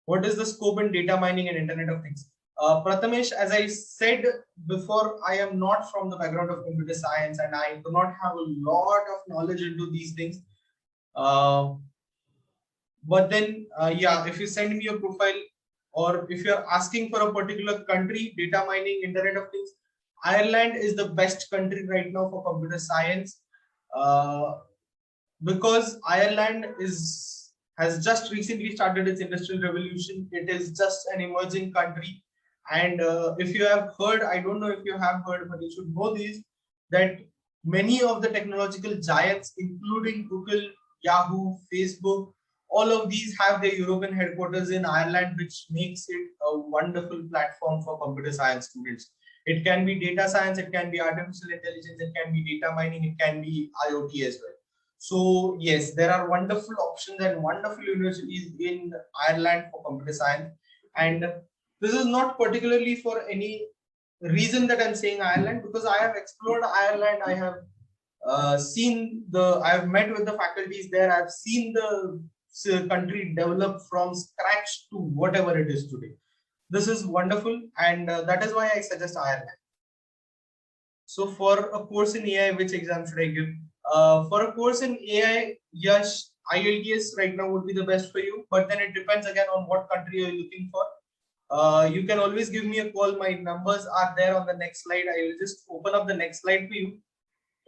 What is the scope in data mining and Internet of Things? Prathamesh, as I said before, I am not from the background of computer science and I do not have a lot of knowledge into these things. But then, yeah, if you send me your profile or if you're asking for a particular country, data mining, Internet of Things, Ireland is the best country right now for computer science because Ireland has just recently started its industrial revolution. It is just an emerging country. And if you have heard, I don't know if you have heard, but you should know this, that many of the technological giants, including Google, Yahoo, Facebook, all of these have their European headquarters in Ireland, which makes it a wonderful platform for computer science students. It can be data science, it can be artificial intelligence, it can be data mining, it can be IoT as well. So yes, there are wonderful options and wonderful universities in Ireland for computer science. And this is not particularly for any reason that I'm saying Ireland, because I have explored Ireland. I have I have met with the faculties there. I've seen the country develop from scratch to whatever it is today. This is wonderful, and that is why I suggest Ireland. So for a course in AI, which exam should I give? For a course in AI, yes, IELTS right now would be the best for you, but then it depends again on what country you're looking for. You can always give me a call. My numbers are there on the next slide. I will just open up the next slide for you.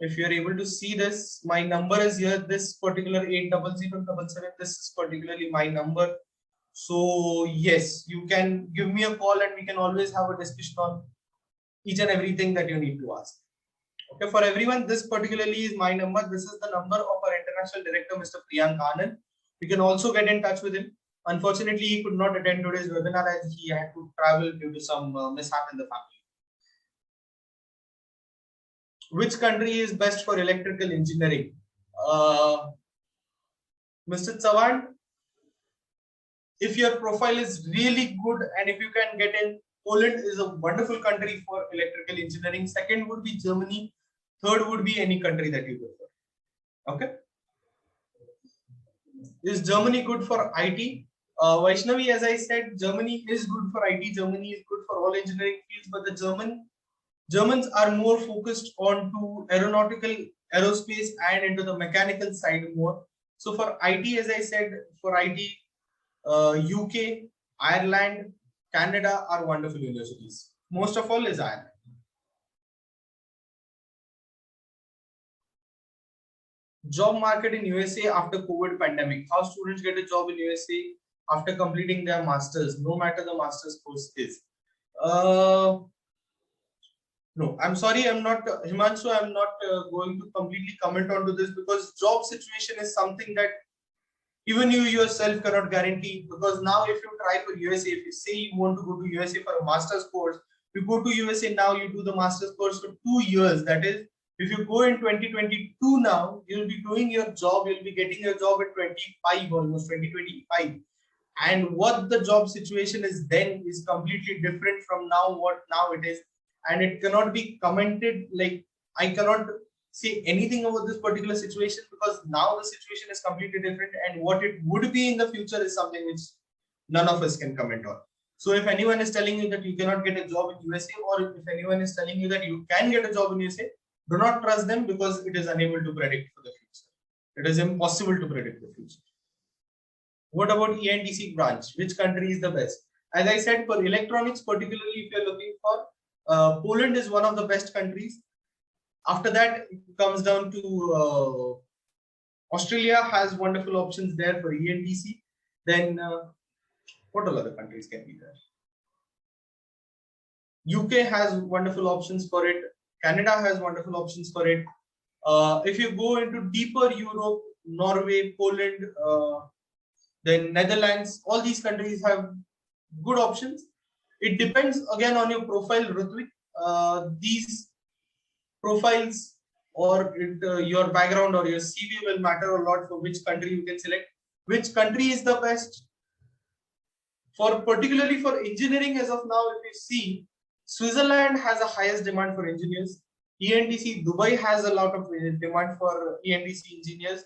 If you're able to see this, my number is here, this particular 80077. This is particularly my number. So yes, you can give me a call and we can always have a discussion on each and everything that you need to ask. Okay, for everyone, this particularly is my number. This is the number of our international director, Mr. Priyank Anand. You can also get in touch with him. Unfortunately, he could not attend today's webinar as he had to travel due to some mishap in the family. Which country is best for electrical engineering? Mr. Chavan, if your profile is really good and if you can get in, Poland is a wonderful country for electrical engineering. Second would be Germany. Third would be any country that you prefer. Okay. Is Germany good for IT? Vaishnavi, as I said, Germany is good for IT. Germany is good for all engineering fields, but the Germans are more focused on to aeronautical, aerospace, and into the mechanical side more. So for IT, as I said, for IT, UK, Ireland, Canada are wonderful universities. Most of all is Ireland. Job market in USA after COVID pandemic. How students get a job in USA after completing their masters, no matter the master's course is. No, I'm sorry, I'm not Himanshu. I'm not going to completely comment onto this because job situation is something that even you yourself cannot guarantee. Because now, if you try for USA, if you say you want to go to USA for a master's course, you go to USA now, you do the master's course for 2 years. That is, if you go in 2022 now, you'll be doing your job, you'll be getting your job at 25, almost 2025. And what the job situation is then is completely different from now, what now it is. And it cannot be commented, like I cannot say anything about this particular situation because now the situation is completely different, and what it would be in the future is something which none of us can comment on. So if anyone is telling you that you cannot get a job in USA, or if anyone is telling you that you can get a job in USA, do not trust them because it is unable to predict for the future. It is impossible to predict the future. What about ENTC branch? Which country is the best? As I said, for electronics, particularly if you're looking for, Poland is one of the best countries. After that, it comes down to Australia has wonderful options there for ENTC. Then what all other countries can be there? UK has wonderful options for it. Canada has wonderful options for it. If you go into deeper Europe, Norway, Poland, then Netherlands, all these countries have good options. It depends again on your profile, Rutvik. These profiles or your background or your CV will matter a lot for which country you can select. Which country is the best? For particularly for engineering as of now, if you see, Switzerland has the highest demand for engineers. ENTC Dubai has a lot of demand for ENTC engineers.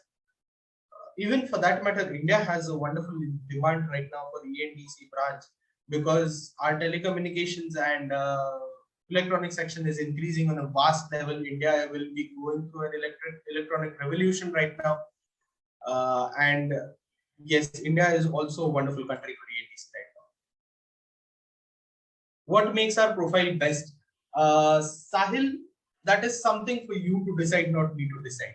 Even for that matter, India has a wonderful demand right now for ENTC branch because our telecommunications and electronic section is increasing on a vast level. India will be going through an electronic revolution right now. And yes, India is also a wonderful country for ENTC right now. What makes our profile best? Sahil, that is something for you to decide, not me to decide.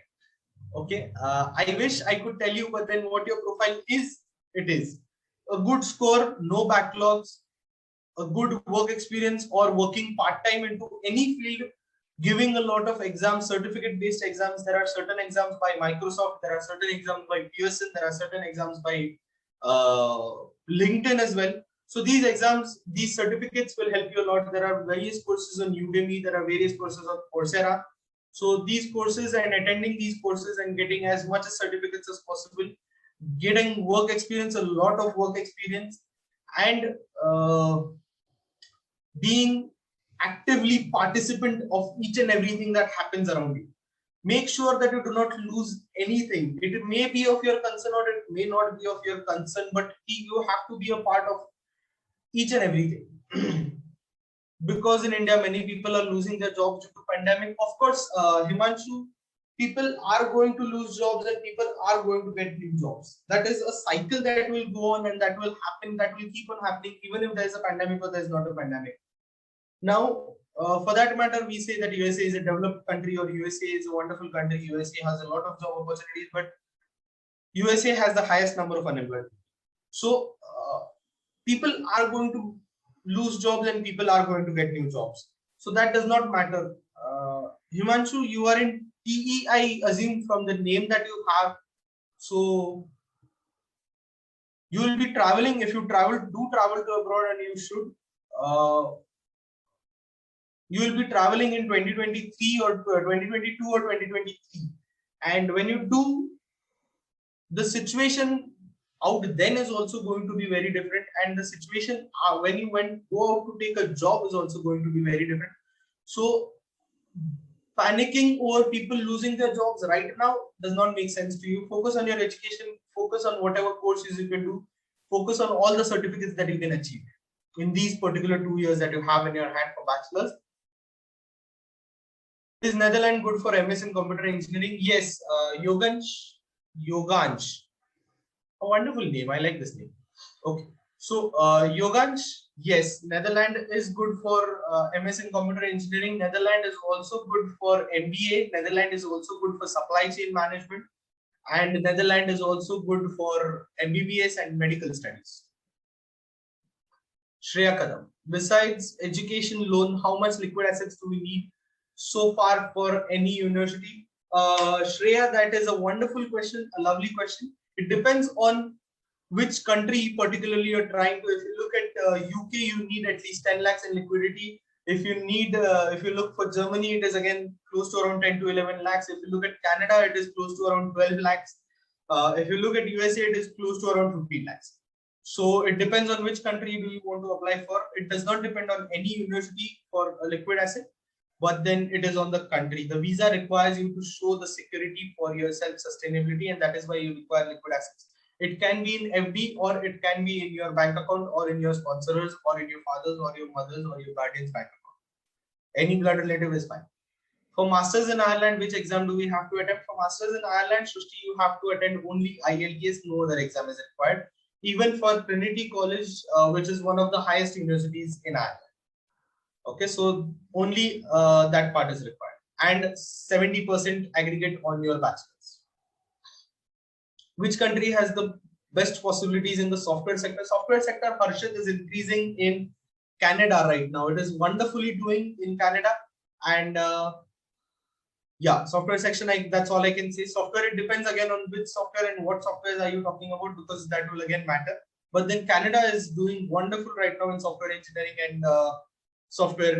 Okay, I wish I could tell you, but then what your profile is, it is a good score, no backlogs, a good work experience, or working part-time into any field, giving a lot of exams, certificate-based exams. There are certain exams by Microsoft, there are certain exams by Pearson, there are certain exams by LinkedIn as well. So these exams, these certificates will help you a lot. There are various courses on Udemy, there are various courses on Coursera. So these courses and attending these courses and getting as much as certificates as possible, getting work experience, a lot of work experience, and being actively participant of each and everything that happens around you. Make sure that you do not lose anything. It may be of your concern or it may not be of your concern, but you have to be a part of each and everything. Because in India, many people are losing their jobs due to pandemic. Of course, Himanshu, people are going to lose jobs and people are going to get new jobs. That is a cycle that will go on and that will happen, that will keep on happening, even if there is a pandemic or there is not a pandemic. Now, for that matter, we say that USA is a developed country or USA is a wonderful country. USA has a lot of job opportunities, but USA has the highest number of unemployed. So people are going to lose jobs and people are going to get new jobs. So that does not matter. Himanshu, you are in TE, I assume from the name that you have. So you will be traveling. If you travel, do travel to abroad, and you should. You will be traveling in 2023 or 2022 or 2023. And when you do, the situation out then is also going to be very different. And the situation when you go out to take a job is also going to be very different. So panicking over people losing their jobs right now does not make sense to you. Focus on your education, focus on whatever courses you can do, focus on all the certificates that you can achieve in these particular 2 years that you have in your hand for bachelor's. Is Netherlands good for MS in computer engineering? Yes, Yogansh, a wonderful name. I like this name. Okay. So, Yogansh, yes, Netherlands is good for MS in computer engineering. Netherlands is also good for MBA. Netherlands is also good for supply chain management. And Netherlands is also good for MBBS and medical studies. Shreya Kadam, besides education loan, how much liquid assets do we need so far for any university? Shreya, that is a wonderful question, a lovely question. It depends on which country particularly you're trying to. If you look at UK, you need at least 10 lakhs in liquidity. If you need, if you look for Germany, it is again close to around 10 to 11 lakhs. If you look at Canada, it is close to around 12 lakhs. If you look at USA, it is close to around 15 lakhs. So it depends on which country do you want to apply for. It does not depend on any university for a liquid asset, but then it is on the country. The visa requires you to show the security for your self-sustainability, and that is why you require liquid assets. It can be in FD, or it can be in your bank account, or in your sponsors, or in your father's, or your mother's, or your guardian's bank account. Any blood relative is fine. For Masters in Ireland, which exam do we have to attend? For Masters in Ireland, Srushti, you have to attend only IELTS, no other exam is required. Even for Trinity College, which is one of the highest universities in Ireland. Okay, so only that part is required, and 70% aggregate on your bachelor's. Which country has the best possibilities in the software sector? Software sector, Harshit, is increasing in Canada right now. It is wonderfully doing in Canada, and yeah, software section, that's all I can say. Software, it depends again on which software and what software are you talking about, because that will again matter. But then Canada is doing wonderful right now in software engineering and software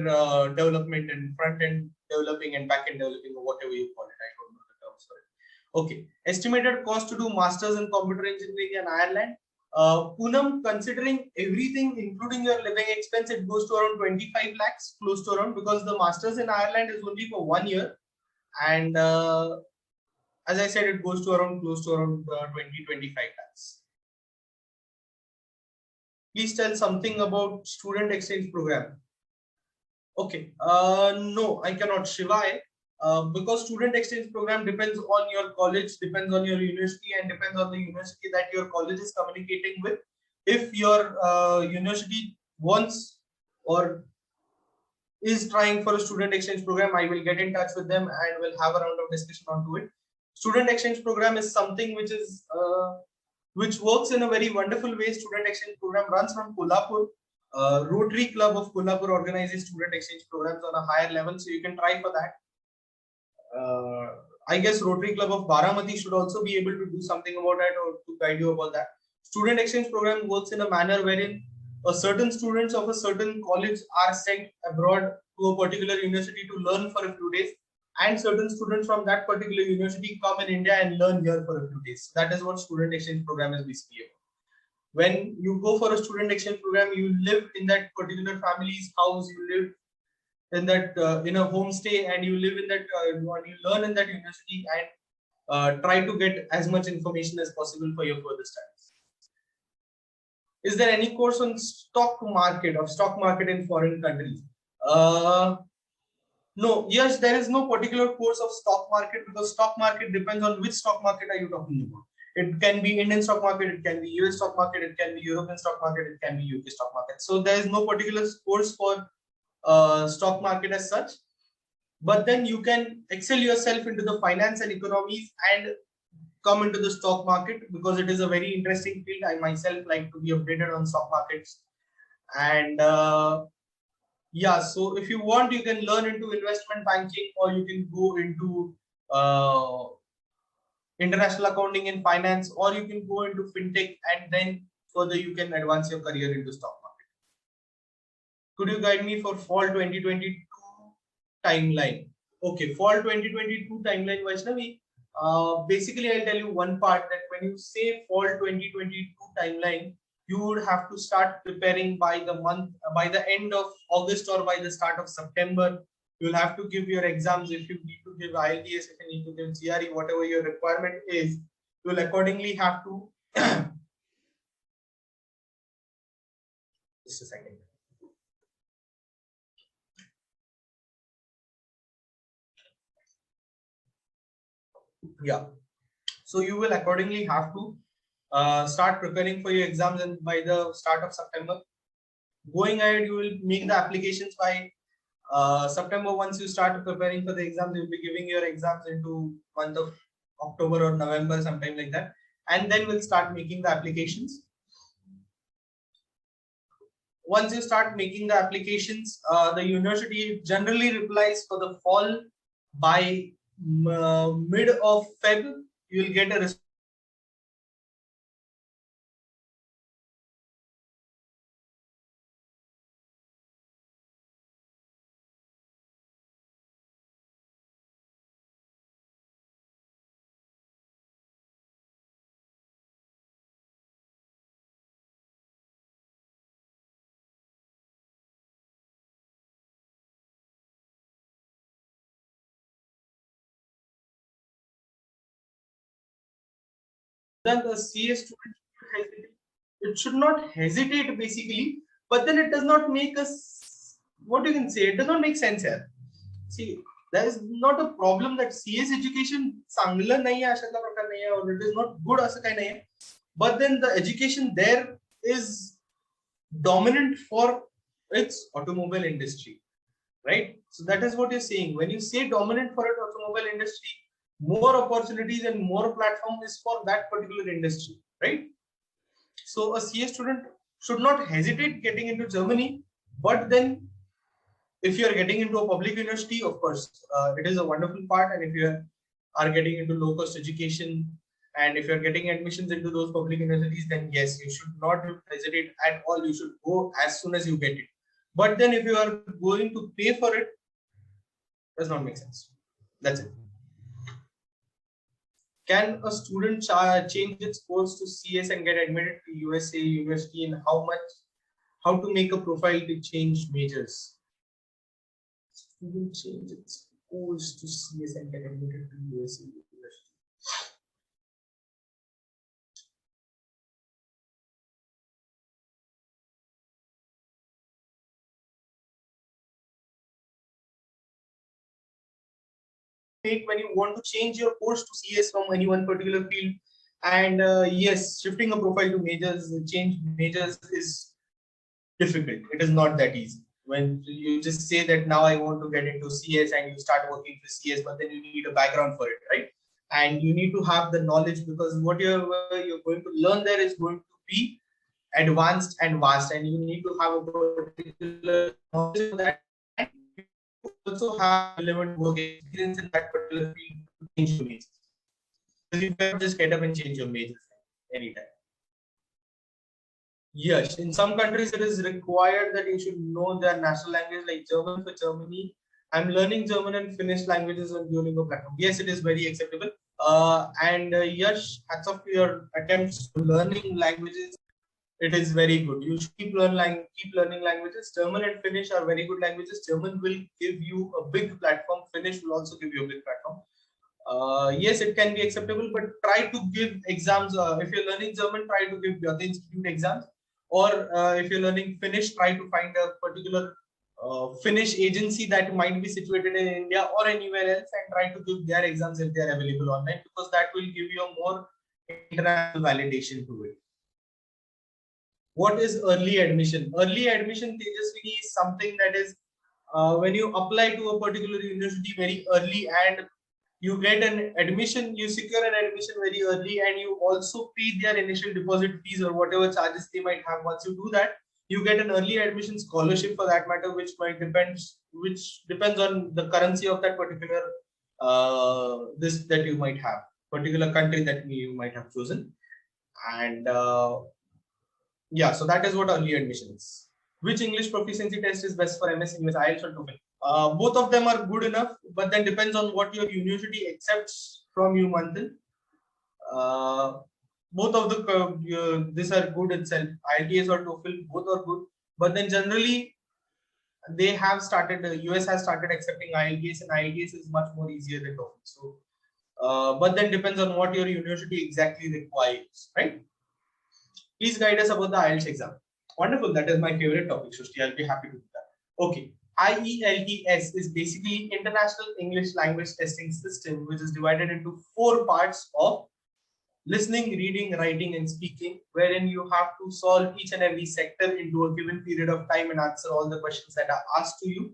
development and front end developing and back end developing, or whatever you call it. I don't know the terms for it. Okay, estimated cost to do masters in computer engineering in Ireland. Poonam, considering everything, including your living expense, it goes to around 25 lakhs, close to around, because the masters in Ireland is only for 1 year. And as I said, it goes to around close to around 20-25 lakhs. Please tell something about student exchange program. Okay, no, I cannot, Shivai, because student exchange program depends on your college, depends on your university, and depends on the university that your college is communicating with. If your university wants or is trying for a student exchange program, I will get in touch with them and we'll have a round of discussion onto it. Student exchange program is something which is which works in a very wonderful way. Student exchange program runs from Kolhapur. Rotary Club of Kolhapur organizes student exchange programs on a higher level, so you can try for that. I guess Rotary Club of Baramati should also be able to do something about that, or to guide you about that. Student exchange program works in a manner wherein certain students of a certain college are sent abroad to a particular university to learn for a few days, and certain students from that particular university come in India and learn here for a few days. That is what student exchange program is basically about. When you go for a student exchange program, you live in that particular family's house, you live in that in a homestay, and you live in that you learn in that university, and try to get as much information as possible for your further studies. Is there any course on stock market in foreign countries? No, yes, there is no particular course of stock market, because stock market depends on which stock market are you talking about. It can be Indian stock market, it can be US stock market, it can be European stock market, it can be UK stock market. So there is no particular course for stock market as such. But then you can excel yourself into the finance and economies and come into the stock market, because it is a very interesting field. I myself like to be updated on stock markets. And yeah, so if you want, you can learn into investment banking, or you can go into international accounting and finance, or you can go into fintech, and then further you can advance your career into stock market. Could you guide me for fall 2022 timeline? Okay, fall 2022 timeline, Vaishnavi. Basically, I'll tell you one part, that when you say fall 2022 timeline, you would have to start preparing by the end of August or by the start of September. You'll have to give your exams. If you need to give IELTS, if you need to give GRE, whatever your requirement is, you'll accordingly have to. Just a second. Yeah. So you will accordingly have to start preparing for your exams and by the start of September. Going ahead, you will make the applications by September. Once you start preparing for the exams, you will be giving your exams into month of October or November, sometime like that, and then we'll start making the applications. Once you start making the applications, the university generally replies for the fall. By mid of Feb, you will get a response. Then the CS student should hesitate. It should not hesitate basically, but then it does not make us, what you can say, it does not make sense here. See, there is not a problem that CS education चांगलं नाही आहे अशातला प्रकार नाही आहे, or it is not good असं काही नाही आहे, but then the education there is dominant for its automobile industry, right? So that is what you're saying. When you say dominant for its automobile industry, more opportunities and more platform is for that particular industry, right? So a CA student should not hesitate getting into Germany, but then if you are getting into a public university, of course, it is a wonderful part. And if you are getting into low cost education, and if you're getting admissions into those public universities, then yes, you should not hesitate at all. You should go as soon as you get it. But then if you are going to pay for it, does not make sense. That's it. Can a student change its course to CS and get admitted to USA university, and how to make a profile to change majors? Student change its course to CS and get admitted to USA university. When you want to change your course to CS from any one particular field, and yes, shifting a profile to majors, change majors is difficult. It is not that easy. When you just say that now I want to get into CS and you start working for CS, but then you need a background for it, right? And you need to have the knowledge, because what you're going to learn there is going to be advanced and vast, and you need to have a particular knowledge of that. Also have relevant work experience in that particular field to change your major. You can just get up and change your major anytime. Yes, in some countries it is required that you should know their national language, like German for Germany. I'm learning German and Finnish languages on Duolingo platform. Yes, it is very acceptable. And Yash, hats off to your attempts to learning languages. It is very good. You should keep learning languages. German and Finnish are very good languages. German will give you a big platform. Finnish will also give you a big platform. Yes, it can be acceptable, but try to give exams. If you're learning German, try to give the institute exams. Or if you're learning Finnish, try to find a particular Finnish agency that might be situated in India or anywhere else, and try to give their exams if they are available online, because that will give you a more international validation to it. What is early admission? Early admission, Tejaswini, is something that is when you apply to a particular university very early and you get an admission, you secure an admission very early, and you also pay their initial deposit fees or whatever charges they might have. Once you do that, you get an early admission scholarship for that matter, which depends on the currency of that particular that you might have, particular country that you might have chosen. And yeah, so that is what early admission is. Which English proficiency test is best for MS English, IELTS or TOEFL? Both of them are good enough, but then depends on what your university accepts from you, Manthan. Both of the these are good itself. IELTS or TOEFL, both are good, but then generally they have started. The US has started accepting IELTS, and IELTS is much more easier than TOEFL. So, but then depends on what your university exactly requires, right? Please guide us about the IELTS exam. Wonderful. That is my favorite topic, Shushti. I'll be happy to do that. Okay. IELTS is basically International English Language Testing System, which is divided into 4 parts of listening, reading, writing, and speaking, wherein you have to solve each and every sector into a given period of time and answer all the questions that are asked to you.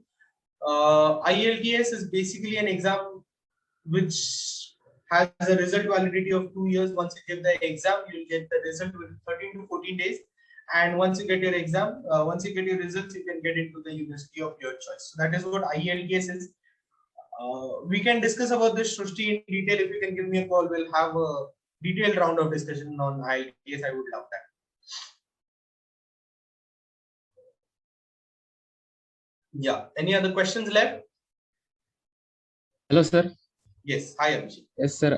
IELTS is basically an exam which has a result validity of 2 years. Once you give the exam, you'll get the result within 13 to 14 days. And once you get your exam, once you get your results, you can get into the university of your choice. So that is what IELTS is. We can discuss about this, Srushti, in detail. If you can give me a call, we'll have a detailed round of discussion on IELTS. I would love that. Yeah. Any other questions left? Hello, sir. Yes. Hi, Abhishek. Yes, sir.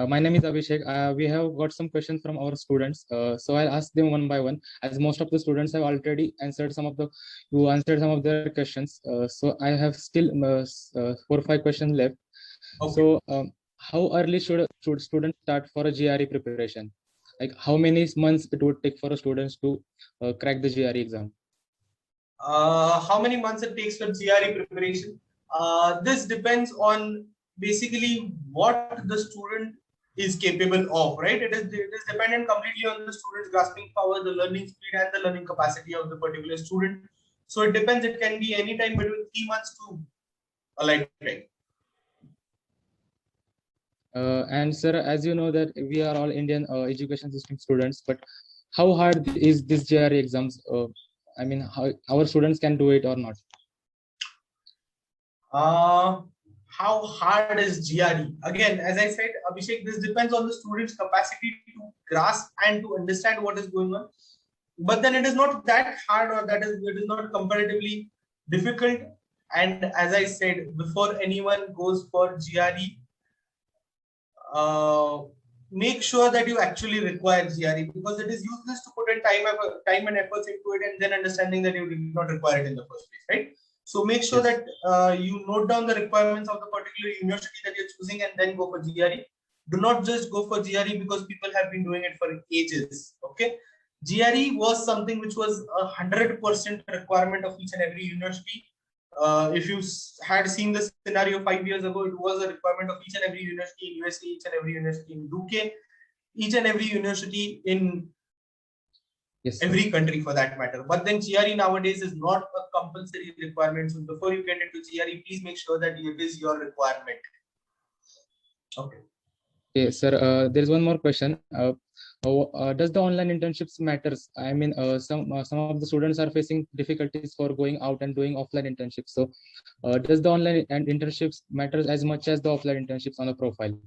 My name is Abhishek. We have got some questions from our students. So I'll ask them one by one, as most of the students have already answered some of their questions. So I have still 4 or 5 questions left. Okay. So how early should students start for a GRE preparation? Like how many months it would take for a students to crack the GRE exam? How many months it takes for GRE preparation? This depends on basically what the student is capable of, right? It is dependent completely on the student's grasping power, the learning speed, and the learning capacity of the particular student. So it depends. It can be any time between 3 months to a lifetime. And sir, as you know that we are all Indian education system students, but how hard is this GRE exams? I mean, how our students can do it or not? How hard is GRE? Again, as I said, Abhishek, this depends on the student's capacity to grasp and to understand what is going on. But then it is not that hard, or it is not comparatively difficult. And as I said, before anyone goes for GRE, make sure that you actually require GRE, because it is useless to put in time and efforts into it and then understanding that you did not require it in the first place, right? So make sure that you note down the requirements of the particular university that you're choosing and then go for GRE. Do not just go for GRE because people have been doing it for ages. Okay, GRE was something which was 100% requirement of each and every university. If you had seen the scenario 5 years ago, it was a requirement of each and every university in USA, each and every university in UK, each and every university in every country for that matter. But then GRE nowadays is not a compulsory requirement. So before you get into GRE, please make sure that it is your requirement. Okay. Okay, sir. There's one more question. Does the online internships matters? I mean, some of the students are facing difficulties for going out and doing offline internships. So, does the online and internships matters as much as the offline internships on a profile?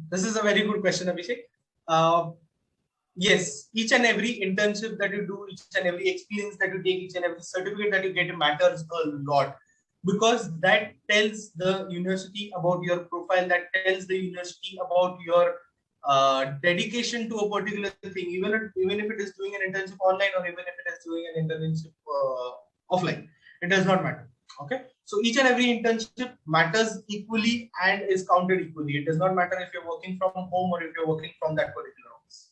This is a very good question, Abhishek. Yes, each and every internship that you do, each and every experience that you take, each and every certificate that you get matters a lot, because that tells the university about your profile, that tells the university about your dedication to a particular thing, even if it is doing an internship online or even if it is doing an internship offline, it does not matter. Okay, so each and every internship matters equally and is counted equally. It does not matter if you're working from home or if you're working from that particular office.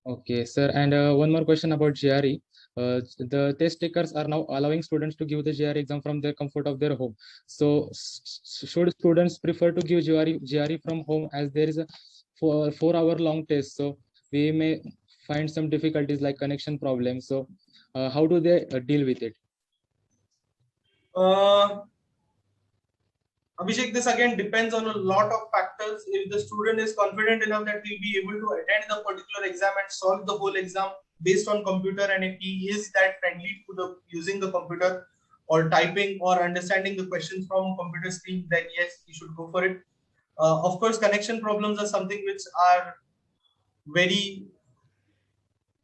Okay, sir. And one more question about GRE. The test takers are now allowing students to give the GRE exam from the comfort of their home. So, should students prefer to give GRE from home, as there is a 4-hour long test? So, we may find some difficulties like connection problems. So, how do they deal with it? Abhishek, this again depends on a lot of factors. If the student is confident enough that he'll be able to attend the particular exam and solve the whole exam based on computer, and if he is that friendly to using the computer or typing or understanding the questions from computer screen, then yes, he should go for it. Of course, connection problems are something which are very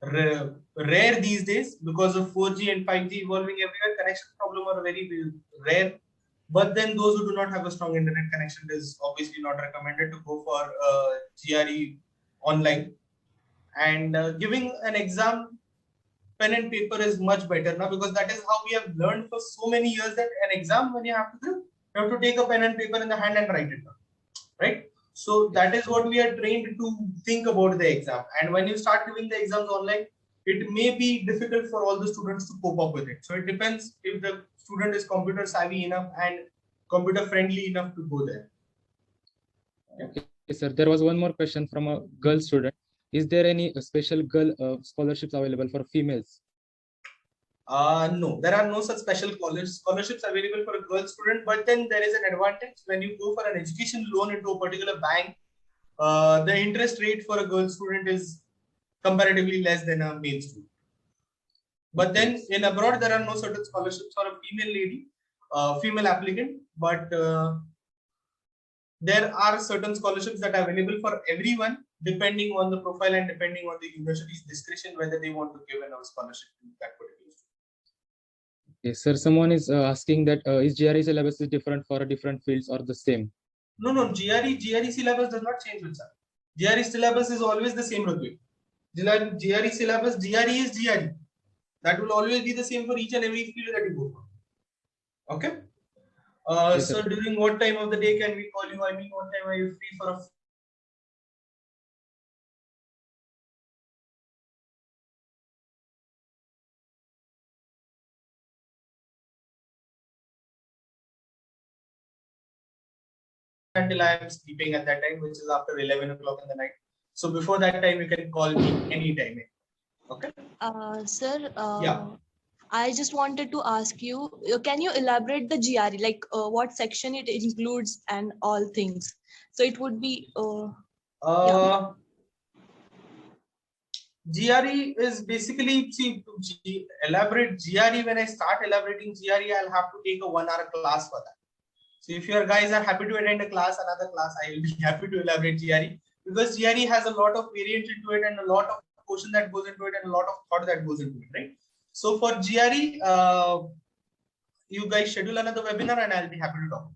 rare these days because of 4G and 5G evolving everywhere. Connection problems are very rare. But then those who do not have a strong internet connection, is obviously not recommended to go for GRE online. And giving an exam pen and paper is much better now, because that is how we have learned for so many years that an exam, when you have to do, you have to take a pen and paper in the hand and write it down, right? So that is what we are trained to think about the exam. And when you start giving the exams online, it may be difficult for all the students to cope up with it. So it depends if the student is computer savvy enough and computer friendly enough to go there. Okay, sir. There was one more question from a girl student. Is there any special girl scholarships available for females? No, there are no such special scholarships available for a girl student, but then there is an advantage when you go for an education loan into a particular bank. The interest rate for a girl student is comparatively less than a male student. But then in abroad, there are no certain scholarships for a female lady, female applicant, but there are certain scholarships that are available for everyone, depending on the profile and depending on the university's discretion, whether they want to give a scholarship to that particular student. Okay, sir. Someone is asking that is GRE syllabus is different for different fields or the same? No, GRE syllabus does not change with that. GRE syllabus is always the same, Rudvik. GRE syllabus, GRE is GRE. That will always be the same for each and every field that you go for. Okay? Yes, so sir. during what time of the day can we call you? I mean, what time are you free for a until I am sleeping at that time, which is after 11 o'clock in the night. So before that time, you can call me anytime. Okay? Sir, Yeah. I just wanted to ask you, can you elaborate the GRE, like what section it includes and all things? So it would be, GRE is basically, see, to elaborate GRE, when I start elaborating GRE, I'll have to take a 1 hour class for that. So if your guys are happy to attend a class, another class, I will be happy to elaborate GRE, because GRE has a lot of variant into it and a lot of question that goes into it and a lot of thought that goes into it, right? So for GRE, you guys schedule another webinar and I'll be happy to talk.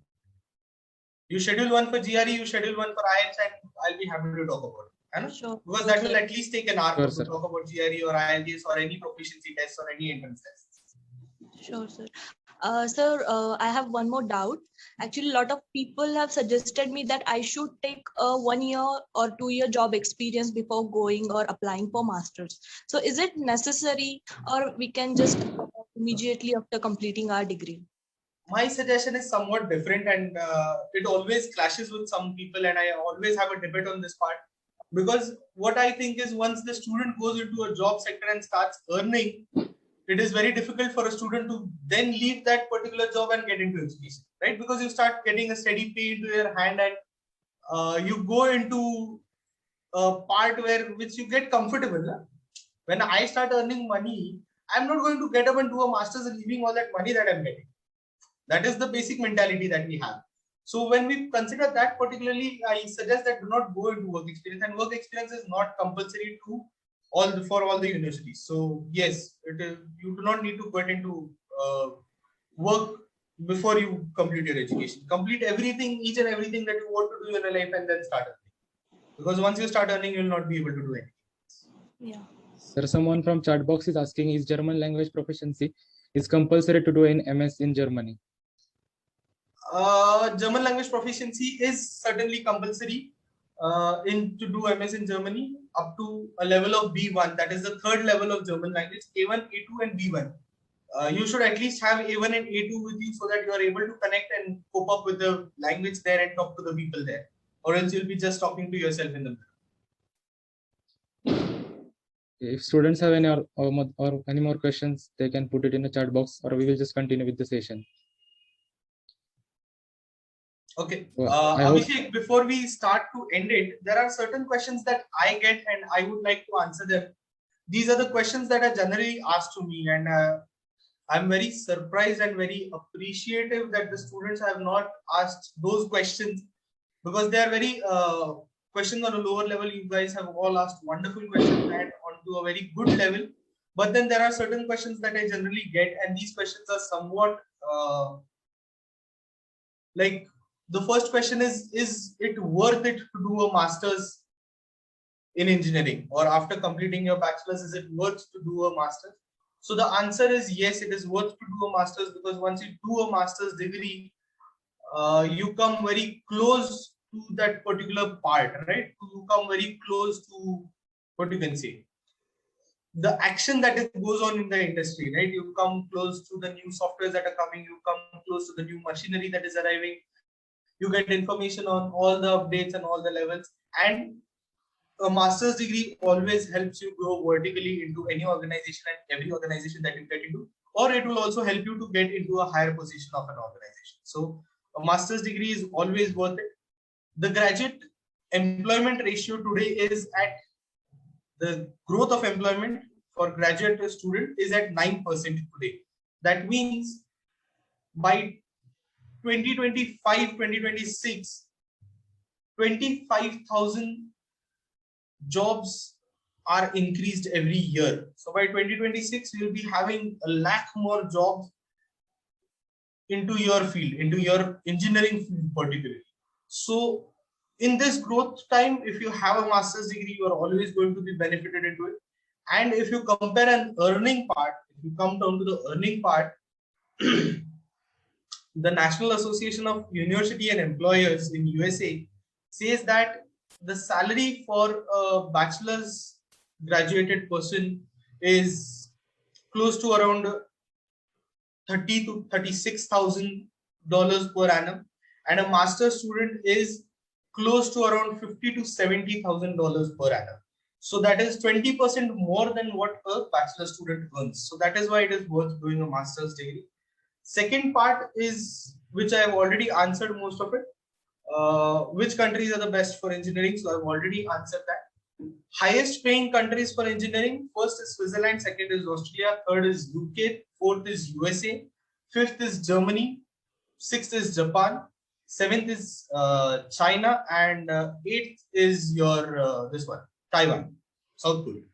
You schedule one for GRE, you schedule one for IELTS, and I'll be happy to talk about it. sure. Because that will at least take an hour Sure, to talk about GRE or IELTS or any proficiency tests or any entrance tests. Sure, sir. Sir, I have one more doubt. Actually, a lot of people have suggested me that I should take a 1 year or 2 year job experience before going or applying for masters. So is it necessary, or we can just immediately after completing our degree? My suggestion is somewhat different, and it always clashes with some people, and I always have a debate on this part, because what I think is once the student goes into a job sector and starts earning, it is very difficult for a student to then leave that particular job and get into education, right? Because you start getting a steady pay into your hand, and you go into a part which you get comfortable. Huh? When I start earning money, I'm not going to get up and do a master's and leaving all that money that I'm getting. That is the basic mentality that we have. So when we consider that particularly, I suggest that do not go into work experience, and work experience is not compulsory to for all the universities. So yes, you do not need to get into work before you complete your education. Complete everything, each and everything that you want to do in your life, and then start earning. Because once you start earning, you will not be able to do anything. Yeah. Sir, someone from chat box is asking, is German language proficiency is compulsory to do in MS in Germany? German language proficiency is certainly compulsory to do MS in Germany up to a level of B1. That is the third level of German language, A1, A2 and B1. You should at least have A1 and A2 with you so that you are able to connect and cope up with the language there and talk to the people there. Or else you'll be just talking to yourself in the mirror. If students have any or any more questions, they can put it in the chat box, or we will just continue with the session. Okay. Well, Abhishek, before we start to end it, there are certain questions that I get and I would like to answer them. These are the questions that are generally asked to me, and I'm very surprised and very appreciative that the students have not asked those questions, because they are very questions on a lower level. You guys have all asked wonderful questions and onto a very good level. But then there are certain questions that I generally get, and these questions are somewhat like, the first question is it worth it to do a master's in engineering, or after completing your bachelor's, is it worth to do a master's? So the answer is yes, it is worth to do a master's, because once you do a master's degree, you come very close to that particular part, right? You come very close to what you can say, the action that goes on in the industry, right? You come close to the new softwares that are coming, you come close to the new machinery that is arriving. You get information on all the updates and all the levels. And a master's degree always helps you grow vertically into any organization and every organization that you get into, or it will also help you to get into a higher position of an organization. So a master's degree is always worth it. The graduate employment ratio today is at, the growth of employment for graduate student is at 9% today. That means by 2025, 2026, 25,000 jobs are increased every year. So by 2026, you'll be having a lakh more jobs into your field, into your engineering field particularly. So in this growth time, if you have a master's degree, you are always going to be benefited into it. And if you compare an earning part, if you come down to the earning part, the National Association of University and Employers in USA says that the salary for a bachelor's graduated person is close to around $30,000 to $36,000 per annum, and a master's student is close to around $50,000 to $70,000 per annum. So that is 20% more than what a bachelor student earns. So that is why it is worth doing a master's degree. Second part is, which I have already answered most of it. Which countries are the best for engineering? So I've already answered that. Highest paying countries for engineering: first is Switzerland, second is Australia, third is UK, fourth is USA, fifth is Germany, sixth is Japan, seventh is China, and eighth is your this one, Taiwan, South Korea.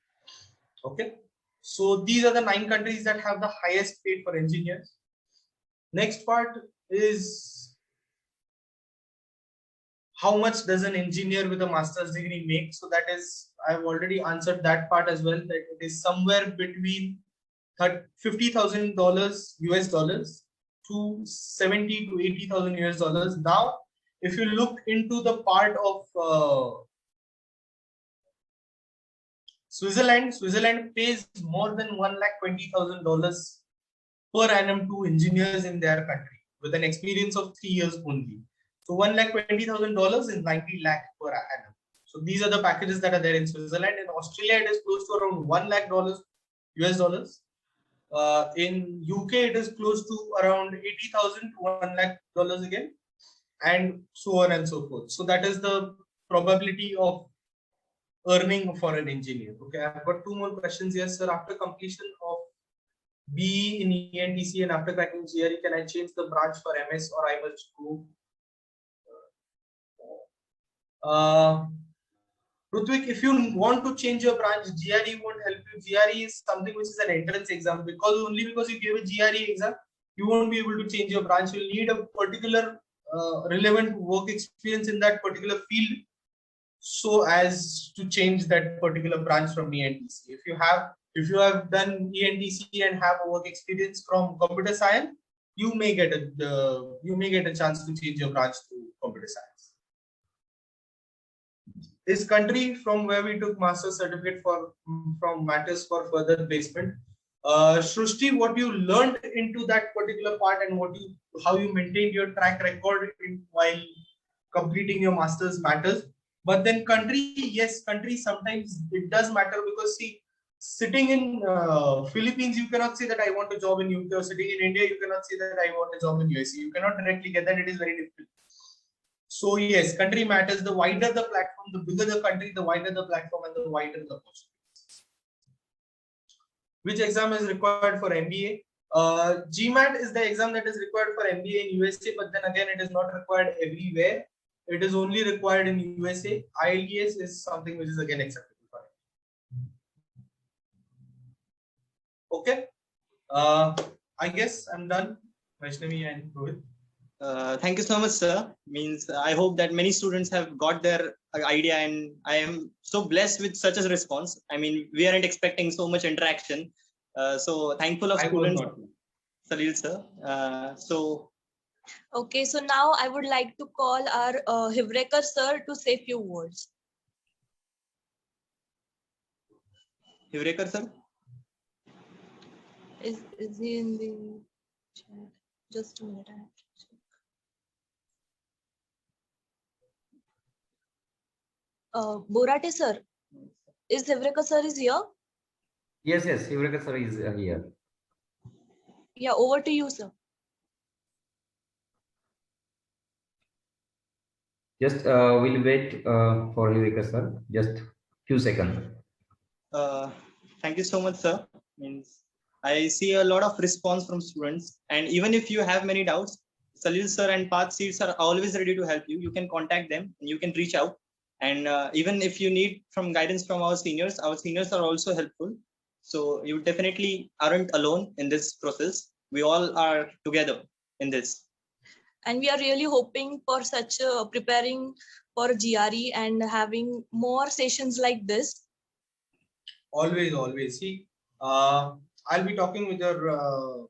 Okay, so these are the 9 countries that have the highest pay for engineers. Next part is, how much does an engineer with a master's degree make? So that is, I've already answered that part as well, that it is somewhere between $50,000 US dollars to 70 to 80,000 US dollars. Now, if you look into the part of Switzerland pays more than $120,000 per annum to engineers in their country with an experience of 3 years only. So $120,000 is 90 lakh per annum. So these are the packages that are there in Switzerland. In Australia, it is close to around $1 lakh US dollars. In UK, it is close to around 80,000 to $1 lakh again, and so on and so forth. So that is the probability of earning for an engineer. Okay, I've got 2 more questions here, sir. After completion of BE in ENTC and after cracking GRE, can I change the branch for MS, or I must go? Rutvik, if you want to change your branch, GRE won't help you. GRE is something which is an entrance exam. Only because you gave a GRE exam, you won't be able to change your branch. You'll need a particular relevant work experience in that particular field, so as to change that particular branch from ENTC. If you have done ENTC and have a work experience from computer science, you may get a chance to change your branch to computer science. This country from where we took master's certificate from matters for further placement. Shrushti, what you learned into that particular part and how you maintained your track record while completing your master's matters. But then country, yes, country sometimes it does matter, because see, sitting in Philippines, you cannot say that I want a job in UK, or sitting in India, you cannot say that I want a job in USA. You cannot directly get that. It is very difficult. So yes, country matters. The wider the platform, the bigger the country, the wider the platform, and the wider the opportunities. Which exam is required for MBA? GMAT is the exam that is required for MBA in USA, but then again, it is not required everywhere. It is only required in USA. IELTS is something which is again acceptable for it. Okay. I guess I'm done. Vaishnavi and Rohit. Thank you so much, sir. I hope that many students have got their idea, and I am so blessed with such a response. We aren't expecting so much interaction. So thankful of students. Salil, sir. Okay, so now I would like to call our Hivrekar sir to say few words. Hivrekar sir? Is he in the chat? Just a minute. Borate sir, is Hevrekar sir is here? Yes, Hivrekar sir is here. Yeah, over to you, sir. Just we'll wait for Hivrekar sir. Just few seconds. Thank you so much, sir. Means I see a lot of response from students, and even if you have many doubts, Salil sir and Path Seeds are always ready to help you. You can contact them and you can reach out. And even if you need from guidance from our seniors are also helpful. So you definitely aren't alone in this process. We all are together in this. And we are really hoping for such preparing for GRE and having more sessions like this. Always. See, I'll be talking with your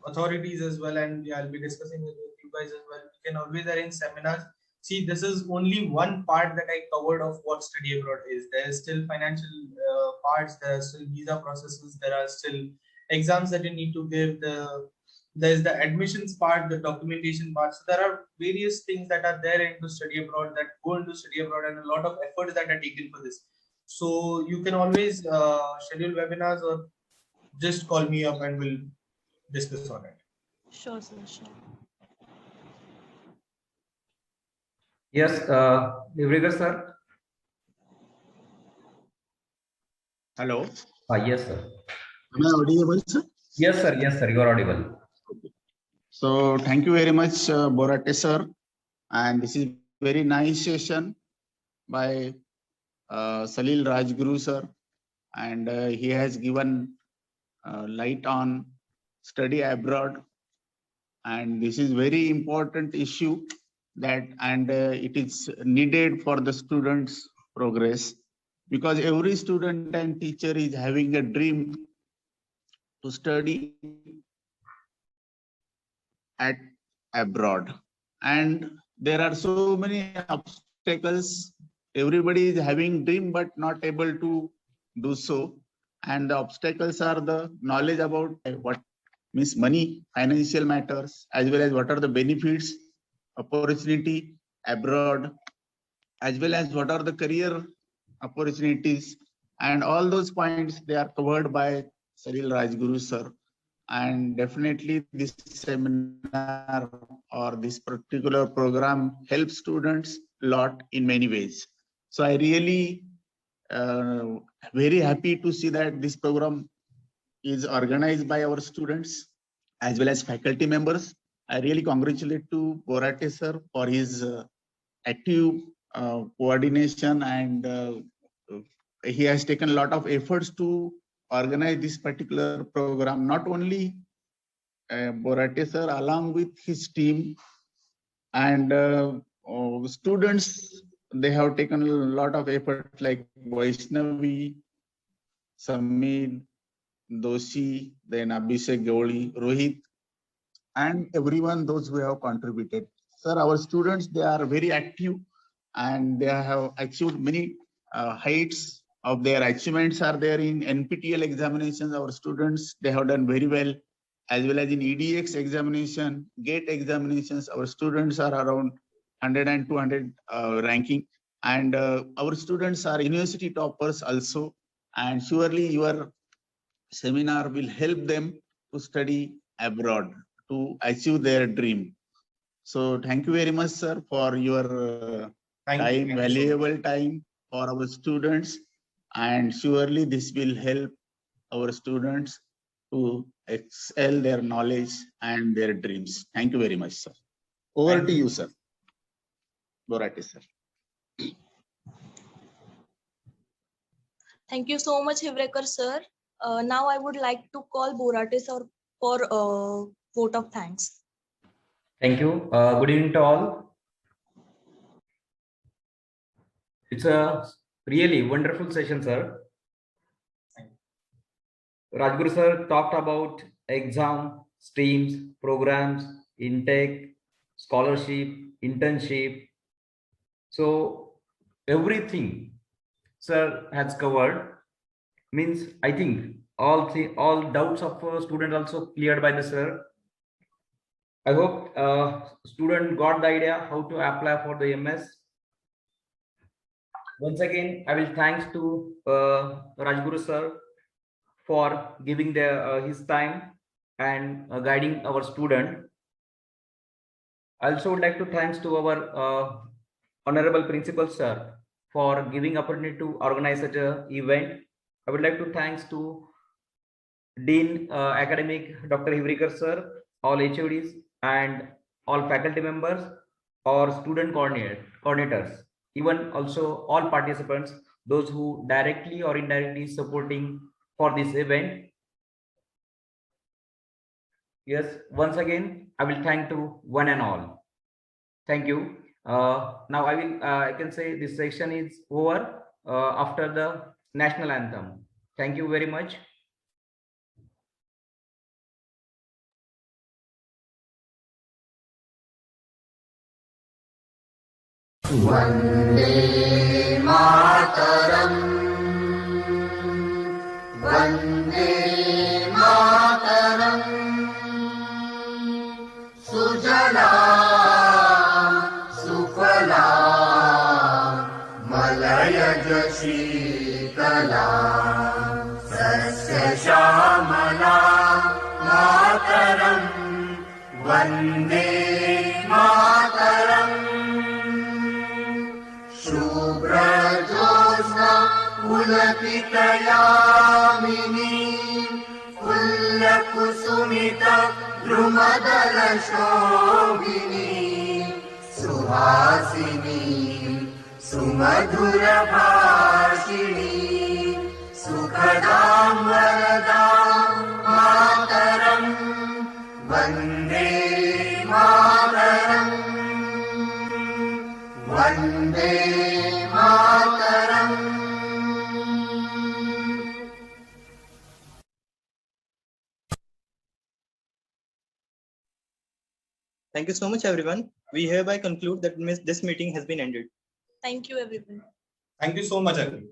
authorities as well, and I'll be discussing with you guys as well. We can always arrange seminars. See, this is only one part that I covered of what study abroad is. There is still financial parts, there are still visa processes, there are still exams that you need to give. There's the admissions part, the documentation part. So there are various things that are there into study abroad, that go into study abroad, and a lot of efforts that are taken for this. So you can always schedule webinars or just call me up and we'll discuss on it. Sure, sir, sure. Yes, Hivrekar sir. Hello. Yes, sir. Am I audible, sir? Yes, sir. You are audible. So thank you very much, Borate sir. And this is very nice session by Salil Rajguru sir. And he has given light on study abroad. And this is very important issue that, and it is needed for the students' progress, because every student and teacher is having a dream to study at abroad, and there are so many obstacles. Everybody is having dream but not able to do so, and the obstacles are the knowledge about what means money, financial matters, as well as what are the benefits, opportunity abroad, as well as what are the career opportunities, and all those points they are covered by Salil Rajguru sir. And definitely this seminar or this particular program helps students a lot in many ways. So I really very happy to see that this program is organized by our students as well as faculty members. I really congratulate to Borate sir for his active coordination, and he has taken a lot of efforts to organize this particular program. Not only Borate sir, along with his team and students, they have taken a lot of effort, like Vaishnavi, Samir, Doshi, then Abhishek Gauli, Rohit, and everyone, those who have contributed. Sir, our students, they are very active and they have achieved many heights of their achievements are there in NPTEL examinations. Our students, they have done very well, as well as in EDX examination, GATE examinations. Our students are around 100 and 200 ranking, and our students are university toppers also. And surely your seminar will help them to study abroad, to achieve their dream. So thank you very much, sir, for your time, valuable time for our students. And surely this will help our students to excel their knowledge and their dreams. Thank you very much, sir. Over to you, sir. Borate, sir. Thank you so much, Hevrekar sir. Now I would like to call Borate sir for a vote of thanks. Thank you. Good evening to all. It's a really wonderful session, sir. Rajguru sir talked about exam, streams, programs, intake, scholarship, internship. So everything sir has covered. Means I think all doubts of student also cleared by the sir. I hope student got the idea how to apply for the MS. Once again, I will thanks to Rajguru sir for giving his time and guiding our student. I also would like to thanks to our honorable principal sir for giving opportunity to organize such a event. I would like to thanks to Dean Academic Dr. Hivrekar sir, all HODs and all faculty members or student coordinators, even also all participants, those who directly or indirectly supporting for this event. Yes, once again, I will thank to one and all. Thank you. Now I can say this section is over after the national anthem. Thank you very much. Vande Mataram, Vande Mataram, Sujalam, Sufalam, Malayaj Shitalam, Sasya Shamalam, Mataram, Vande Mataram. Shubhrajosna Pulakitayamini Kullakusumita Drumadala Shobhini Suhasini Sumadhura Bhashini Sukhadam Varadam Mataram Vande Mataram Vande Mataram. Thank you so much, everyone. We hereby conclude that this meeting has been ended. Thank you, everyone. Thank you so much, Agni.